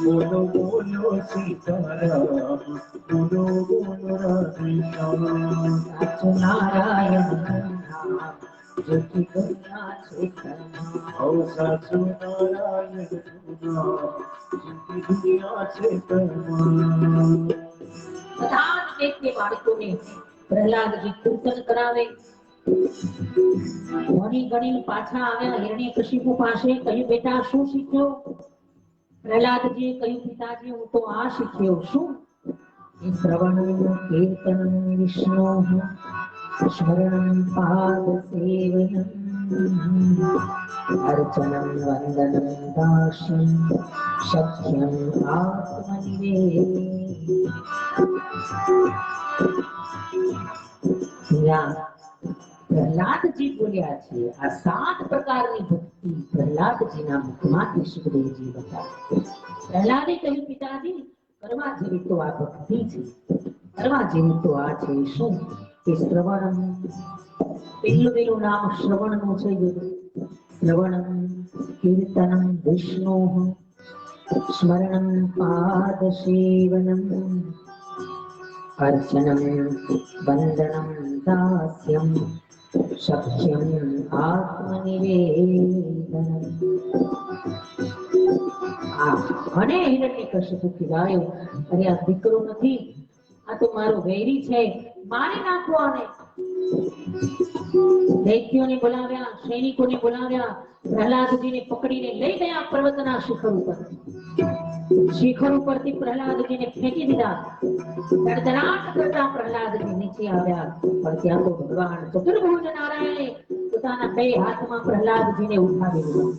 બોલો બોલો સીતારામ, બોલો બોલો રાધે શ્યામ. સાચું નારાયણનું નામ, જુદી દુનિયા છે તમામ. ઓ સાચું નારાયણનું નામ, જુદી દુનિયા છે તમામ. બધા જ તે બાળકોને પ્રહલાદજી કીર્તન કરાવે. ભણી ગણીને પાછા આવ્યા હિરણ્યકશિપુ પાસે. કહ્યું બેટા શું શીખ્યો? પ્રહલાદજીએ કહ્યું પિતાજી હું તો આ શીખ્યો. શું? શ્રવણમ કીર્તનમ વિષ્ણુ સ્મરણમ પાદ સેવનમ અર્ચનમ વંદનમ દાસ્યમ સખ્યમ આત્મનિવેદનમ. પ્રહલાદજી બોલ્યા છે આ 7 પ્રકારની ભક્તિ પ્રહલાદજીના મુખમાંથી સુખદેવજી બતાવે. પ્રહલાદે કહ્યું પિતાજી કરવા જેવી તો આ ભક્તિ છે, કરવા જેવી તો આ છે શું કે શ્રવણમ. પેલું નામ શ્રવણનું છે. શ્રવણમ કીર્તનમ વિષ્ણોઃ સ્મરણમ પાદ સેવનમ અર્ચનમ વંદનમ દાસ્યમ સખ્યમ આત્મનિવેદનમ. અને હિરણ્યકશિપુ કહેવાયો અરે આ દીકરો નથી, આ તો મારો વૈરી છે, મારી નાખો આને. દૈત્યોને બોલાવ્યા, સૈનિકોને બોલાવ્યા, પ્રહલાદજીને પકડીને લઈ ગયા પર્વતના શિખર ઉપર. શિખર ઉપરથી પ્રહલાદજીને ફેંકી દીધા. ધડધડાટ કરતા પ્રહલાદજી નીચે આવ્યા, પણ ત્યાં તો ભગવાન ચતુર્ભુજ નારાયણે પોતાના 2 હાથમાં પ્રહલાદજીને ઉઠાવી લીધા.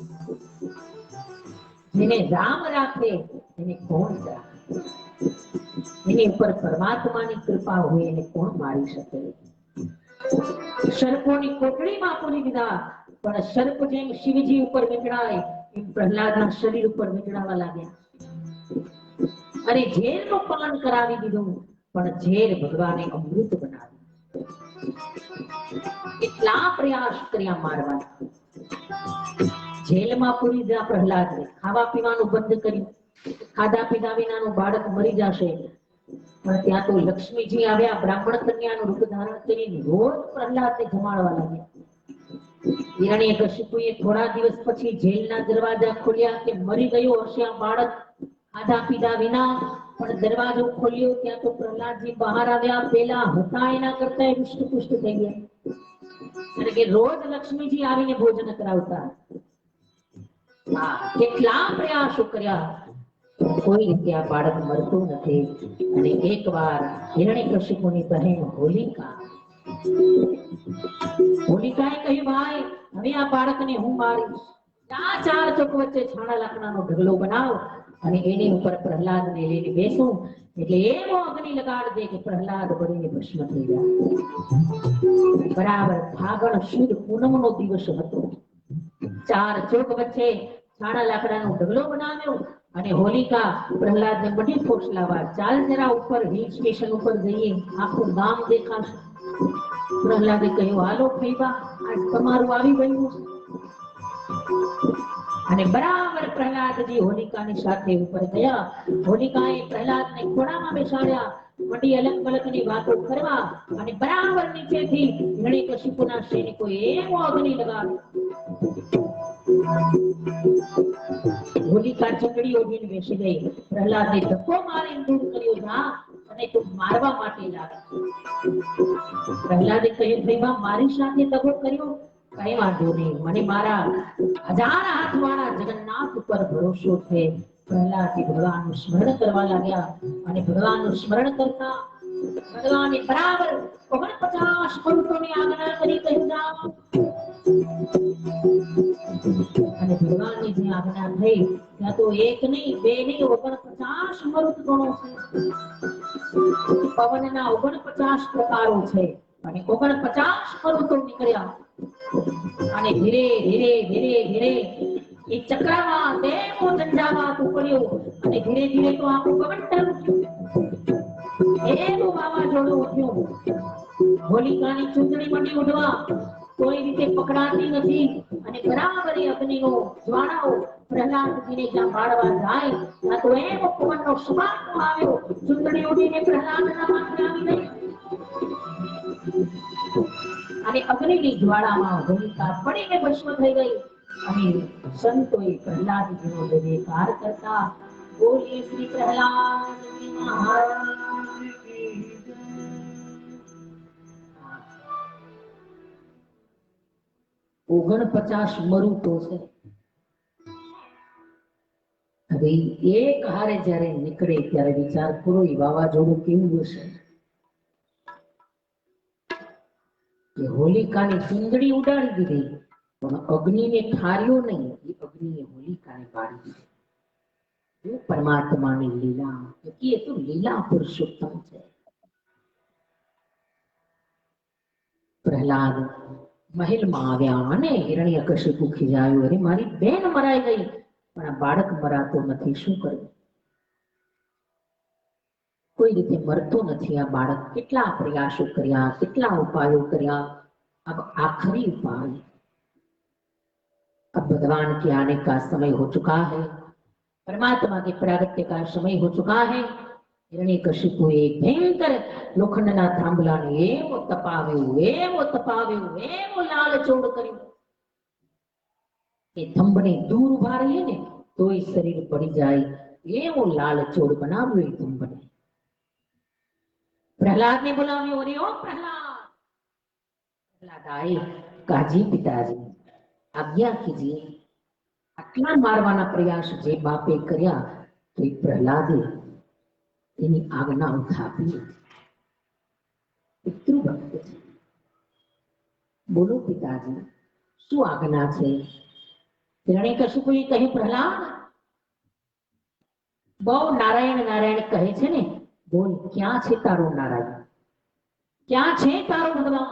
જેને રામ રાખે એને કોણ રાખે? એની ઉપર પરમાત્માની કૃપા હોય એને કોણ મારી શકે? સર્પોની કોટડીમાં પૂરી દીધા, પણ સર્પ જેમ શિવજી ઉપર વીંટળાય એમ પ્રહલાદના શરીર ઉપર વીંટળાવા લાગ્યા. અને ઝેરનું પાન કરાવી દીધું, પણ ઝેર ભગવાને અમૃત બનાવ્યું. એટલા પ્રયાસ કર્યા મારવાના. જેલમાં પૂરી દીધા પ્રહલાદને. ખાવા પીવાનું બંધ કર્યું. ખાધા પીધા વિનાનું બાળક મરી જશે. પણ ત્યાં તો લક્ષ્મીજી આવ્યા, બ્રાહ્મણ કન્યાનું રૂપ ધારણ કરીને રોજ પ્રહલાદને જમાડવા લાગ્યા. હિરણ્યકશિપુએ થોડા દિવસ પછી જેલના દરવાજા ખોલ્યા કે મરી ગયો હશે આ બાળક ખાધા પીધા વિના. પણ દરવાજો ખોલ્યો ત્યાં તો પ્રહલાદજી બહાર આવ્યા. પેલા હતા એના કરતા હૃષ્ટપુષ્ટ થઈ ગયા. એટલે કે રોજ લક્ષ્મીજી આવીને ભોજન કરાવતા. કેટલા પ્રયાસો કર્યા, કોઈ રીતે આ બાળક મરતું નથી. અને એકવાર હિરણ્યકશિપુની બહેન હોલિકાએ કહ્યું ભાઈ હવે આ બાળકને હું મારીશ. 4 ચોક વચ્ચે છાણા લાકડાનો ઢગલો બનાવ અને એની ઉપર પ્રહલાદને લઈને બેસું એટલે એવો અગ્નિ લગાડ દે કે પ્રહલાદ બળીને ભસ્મ થઈ જાય. બરાબર ફાગણ સુદ પૂનમનો દિવસ હતો. 4 ચોક વચ્ચે છાણા લાકડાનો ઢગલો બનાવ્યો અને હોલિકા પ્રહલાદને બધી ફોસલાવા ચાલ જરા ઉપર હિલ સ્ટેશન ઉપર જઈએ, આખું ગામ દેખાશે. પ્રહલાદે કહ્યું હાલો ફૈબા આજ તમારું આવી ગયું છે. અને બરાબર પ્રહલાદજી હોલિકાની સાથે ઉપર ગયા. હોલિકાએ પ્રહલાદને ખોળામાં બેસાડ્યા, મંડી અલગ મલકની વાતો કરવા અને બરાબર નીચેથી હિરણ્યકશિપુના સૈનિકોએ એવો અગ્નિ લગાવ્યો. હોલિકા ચકડી ઓઢીને બેસી ગઈ. પ્રહલાદને ધક્કો મારીને દૂર કર્યો, જા અને તું મારવા માટે લાગે. પ્રહલાદે કહ્યું ભાઈ મારી સાથે દગો કર્યો, કઈ વાંધો નહીં, મને મારા 1000 હાથવાળા જગન્નાથ ઉપર ભરોસો છે. પ્રહલાદજી ભગવાનનું સ્મરણ કરવા લાગ્યા અને ભગવાનનું સ્મરણ કરતા ભગવાને બરાબર 49 મરુતોની આજ્ઞા કરી કહ્યું જાઓ. અને ભગવાનની જે આજ્ઞા થઈ ત્યાં તો 1 નહીં 2 નહીં 49 મરુત ગણો છે. પવનના 49 પ્રકારો છે અને 49 મરુતો નીકળ્યા. અને ધીરે ધીરે ધીરે ધીરે એ ચક્રમાં દેવો ઝંઝાવાત પડ્યો અને ધીરે ધીરે તો આખું કમંડલ એવું વાવાઝોડું ઉઠ્યું. હોલિકાની ચૂંટણી મંડી ઉઠવા, કોઈ રીતે પકડાતી નથી અને બરાબર એ અગ્નિનો જ્વાળાઓ પ્રહલાદજીને જ્યાં બાળવા જાય ત્યાં તો એવો પવનનો સુવાસો આવ્યો, ચૂંટણી ઉડીને પ્રહલાદના માથે આવી ગઈ. અને અગ્નિની જ્વાળામાં હોલિકા પડીને ભસ્મ થઈ ગઈ. અને સંતોએ પ્રહલાદજીનો જયકાર કરતા બોલીએ શ્રી પ્રહલાદજી મહારાજ કી જય. 49 મરુતો છે. હવે એક હારે જયારે નીકળે ત્યારે વિચાર કરો એ વાવાઝોડું કેવું હશે. હોલિકાની ચુંદડી ઉડાડી દીધી, પણ અગ્નિને ઠાર્યો નહીં, એ અગ્નિએ હોલિકાને બાળી દીધી. એ પરમાત્માની લીલા, એ તો લીલા પુરુષોત્તમ છે. પ્રહલાદ મહેલમાં આવ્યા અને હિરણ્યકશિપુ ખીજાયું, અરે મારી બેન મરાઈ ગઈ પણ આ બાળક મરાતો નથી, શું કરું? કોઈ રીતે મરતો નથી આ બાળક. કેટલા પ્રયાસો કર્યા, કેટલા ઉપાયો કર્યા, अब आखिरी उपाय, अब भगवान के आने का समय हो चुका है, परमात्मा के प्रागट्य का समय हो चुका है. હિરણ્યકશિપુએ ભયંકર લોખંડના થાંભલાને એવો તપાવ્યો, એવો લાલચોળ કર્યો કે થંભને દૂર ઉભા રહીએ ને તોય શરીર પડી જાય એવો લાલચોળ બનાવ્યો એ થંભને. પ્રહલાદને બોલાવ્યો, અરે ઓ પ્રહલાદ. प्रहलाद आए, काजी पिताजी आज्ञा कीजिए. आटला मारवाना प्रयास जे बापे कर्या तो प्रहलादे तेनी आज्ञा उठावी. पितृ भक्त छे. बोलो पिताजी શું આજ્ઞા છે? હિરણ્યકશિપુએ કહ્યું, પ્રહલાદ બહુ નારાયણ નારાયણ કહે છે ને, બોલ ક્યાં છે તારો નારાયણ, ક્યાં છે તારો ભગવાન?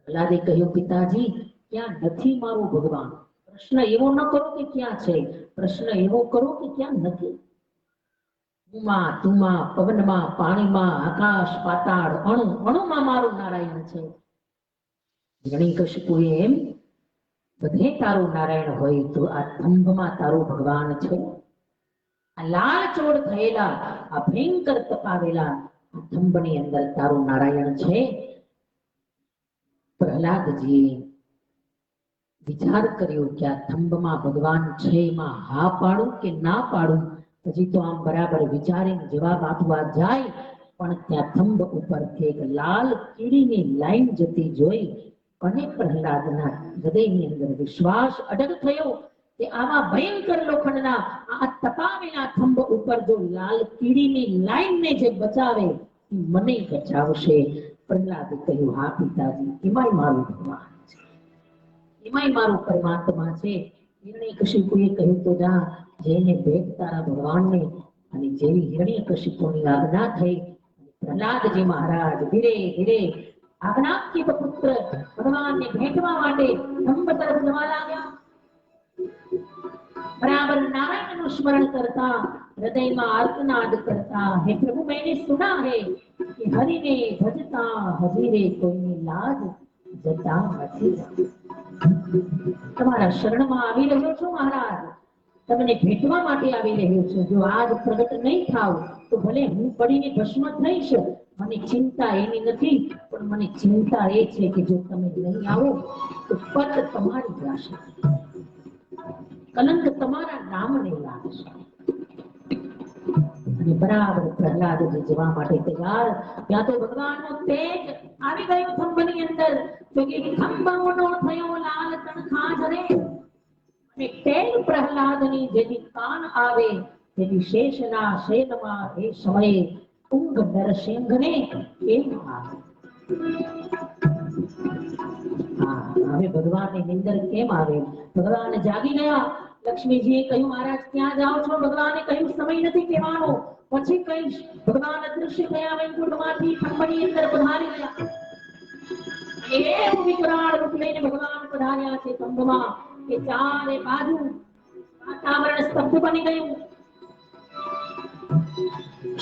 પ્રહલાદે કહ્યું, પિતાજી ક્યાં નથી મારો ભગવાન. પ્રશ્ન એવો ન કરો કે ક્યાં છે, પ્રશ્ન એવો કરો કે ક્યાં નથી. તુમાં તુમાં, પવનમાં, પાણીમાં, આકાશ પાતાળ, અણુ અણુમાં મારું નારાયણ છે. હિરણ્યકશિપુએ એમ, બધે તારું નારાયણ હોય તો આ થંભમાં તારો ભગવાન છે? આ લાલચોળ થયેલા, આ ભયંકર તપાવેલા આ થંભની અંદર તારું નારાયણ છે? પ્રહલાદજીએ વિચાર કર્યો કે આ થંભમાં ભગવાન છે, એમાં હા પાડું કે ના પાડું. પછી તો આમ બરાબર વિચારીને જવાબ આપવા જાય પણ ત્યાં થંભ ઉપરથી એક લાલ કીડીની લાઈન જતી જોઈ અને પ્રહલાદના હૃદયની અંદર વિશ્વાસ અડગ થયો કે આવા ભયંકર લોખંડના આ તપાવેલા થંભ ઉપર જો લાલ કીડીની લાઈનને જે બચાવે મને બચાવશે. પ્રહલાદે કહ્યું, હા પિતાજી, એમાંય મારું ભગવાન છે, એમાંય મારું પરમાત્મા છે. હિરણ્યકશિપુએ કહ્યું, તો જા જઈને ભેટ તારા ભગવાનને. અને જેવી હિરણ્યકશિપુની આજ્ઞા થઈ, પ્રહલાદજી મહારાજ ધીરે ધીરે આજ્ઞાપ્ય પુત્ર ભગવાનને ભેટવા માટે થંભ તરફ જવા લાગ્યા. बराबर नारायण નું સ્મરણ કરતા, હૃદયમાં આર્તનાદ કરતા, હે પ્રભુ मैंने सुना है कि हरि ने भजता हजीरे कोईની લાજ જતા નથી. તમારા શરણમાં આવી રહ્યો છું મહારાજ, તમને ભેટવા માટે આવી રહ્યો છું. જો આજ પ્રગટ નહીં થાવ તો ભલે હું પડીને ભસ્મ થઈશ, મને ચિંતા એની નથી, પણ મને ચિંતા એ છે કે જો તમે નહીં આવો તો પદ તમારી જશે, કલંક તમારા નામને લાગશે. અને બરાબર પ્રહલાદજી જવા માટે તૈયાર, ત્યાં તો ભગવાનનો તેજ આવી ગયો થંભની અંદર. તો કે થંભનો થયો લાલ તણખા રે, અને તેજ પ્રહલાદની જેથી કાન આવે તેથી શેષના શેનમાં એ સમયે ઊંઘ નરસિંહને એમ આવે. હવે ભગવાનની નિંદર કેમ આવે? ભગવાન જાગી ગયા. લક્ષ્મીજીએ કહ્યું, મહારાજ ક્યાં જાઓ છો? ભગવાને કહ્યું, સમય નથી કહેવાનો, પછી કહીશ. ભગવાન અદૃશ્ય થયા, વૈકુંઠમાંથી થંભની અંદર પધારી ગયા. એવું વિકરાળ રૂપ લઈને ભગવાન પધાર્યા છે થંભમાં કે ચારે બાજુ વાતાવરણ સ્તબ્ધ બની ગયું.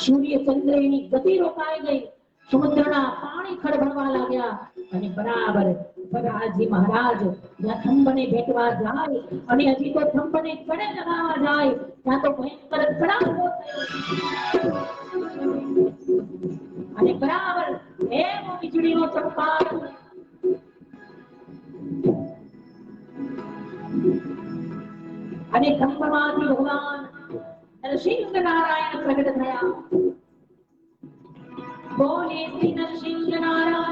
સૂર્ય ચંદ્રની ગતિ રોકાઈ ગઈ, સમુદ્રના પાણી ખળભળવા લાગ્યા. અને બરાબર પ્રહલાદજી મહારાજ જ્યાં થંભને ભેટવા જાય અને હજી તો થંભને કડે લગાવવા જાય ત્યાં તો ભયંકર કડાકો થયો અને બરાબર એવો વીજળીનો ચમકાર અને થંભમાંથી ભગવાન નરસિંહ નારાયણ પ્રગટ થયા. બોલે શ્રી નરસિંહ નારાયણ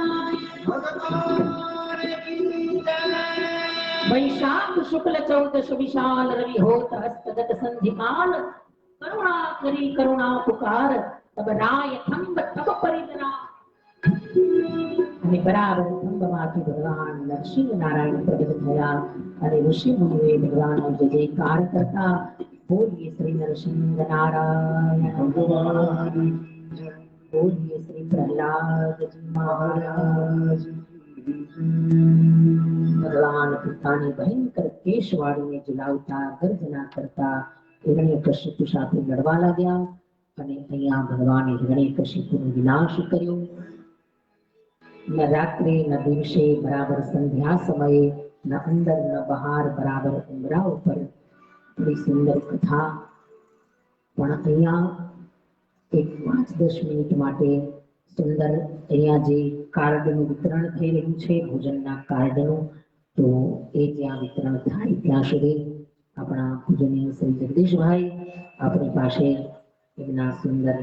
वैशाख शुक्ल चौदश विशाल रवि होत हस्तगत संधि काल करुणा करी करुणा पुकार तब राय थंब तब परितरा. અને બરાબર થંભમાંથી ભગવાન નરસિંહ નારાયણ પ્રગટ થયા અને ઋષિ મુનિઓએ ભગવાનનો જયકાર કરતા બોલીએ શ્રી નરસિંહ નારાયણ ભગવાન કી જય. બોલીએ શ્રી પ્રહલાદજી મહારાજ ભગવાન પિતાની ભયંકર કેશ વાળીને જલાવતા ગર્જના કરતા હિરણ્યકશિપુ સાથે લડવા લાગ્યા અને અહીંયા ભગવાને હિરણ્યકશિપુનો વિનાશ કર્યો. ન રાત્રે ન દિવસે બરાબર સંધ્યા સમયે ન અંદર ન બહાર બરાબર ઉમરા ઉપર. બડી સુંદર કથા. પણ અહીંયા એક 5-10 મિનિટ માટે સુંદર અહીંયા જે કાર્ડનું વિતરણ થઈ રહ્યું છે ભોજનના કાર્ડનું, તો એ ત્યાં વિતરણ થાય ત્યાં સુધી આપણા પૂજનીય શ્રી જગદીશભાઈ આપણી પાસે એમના સુંદર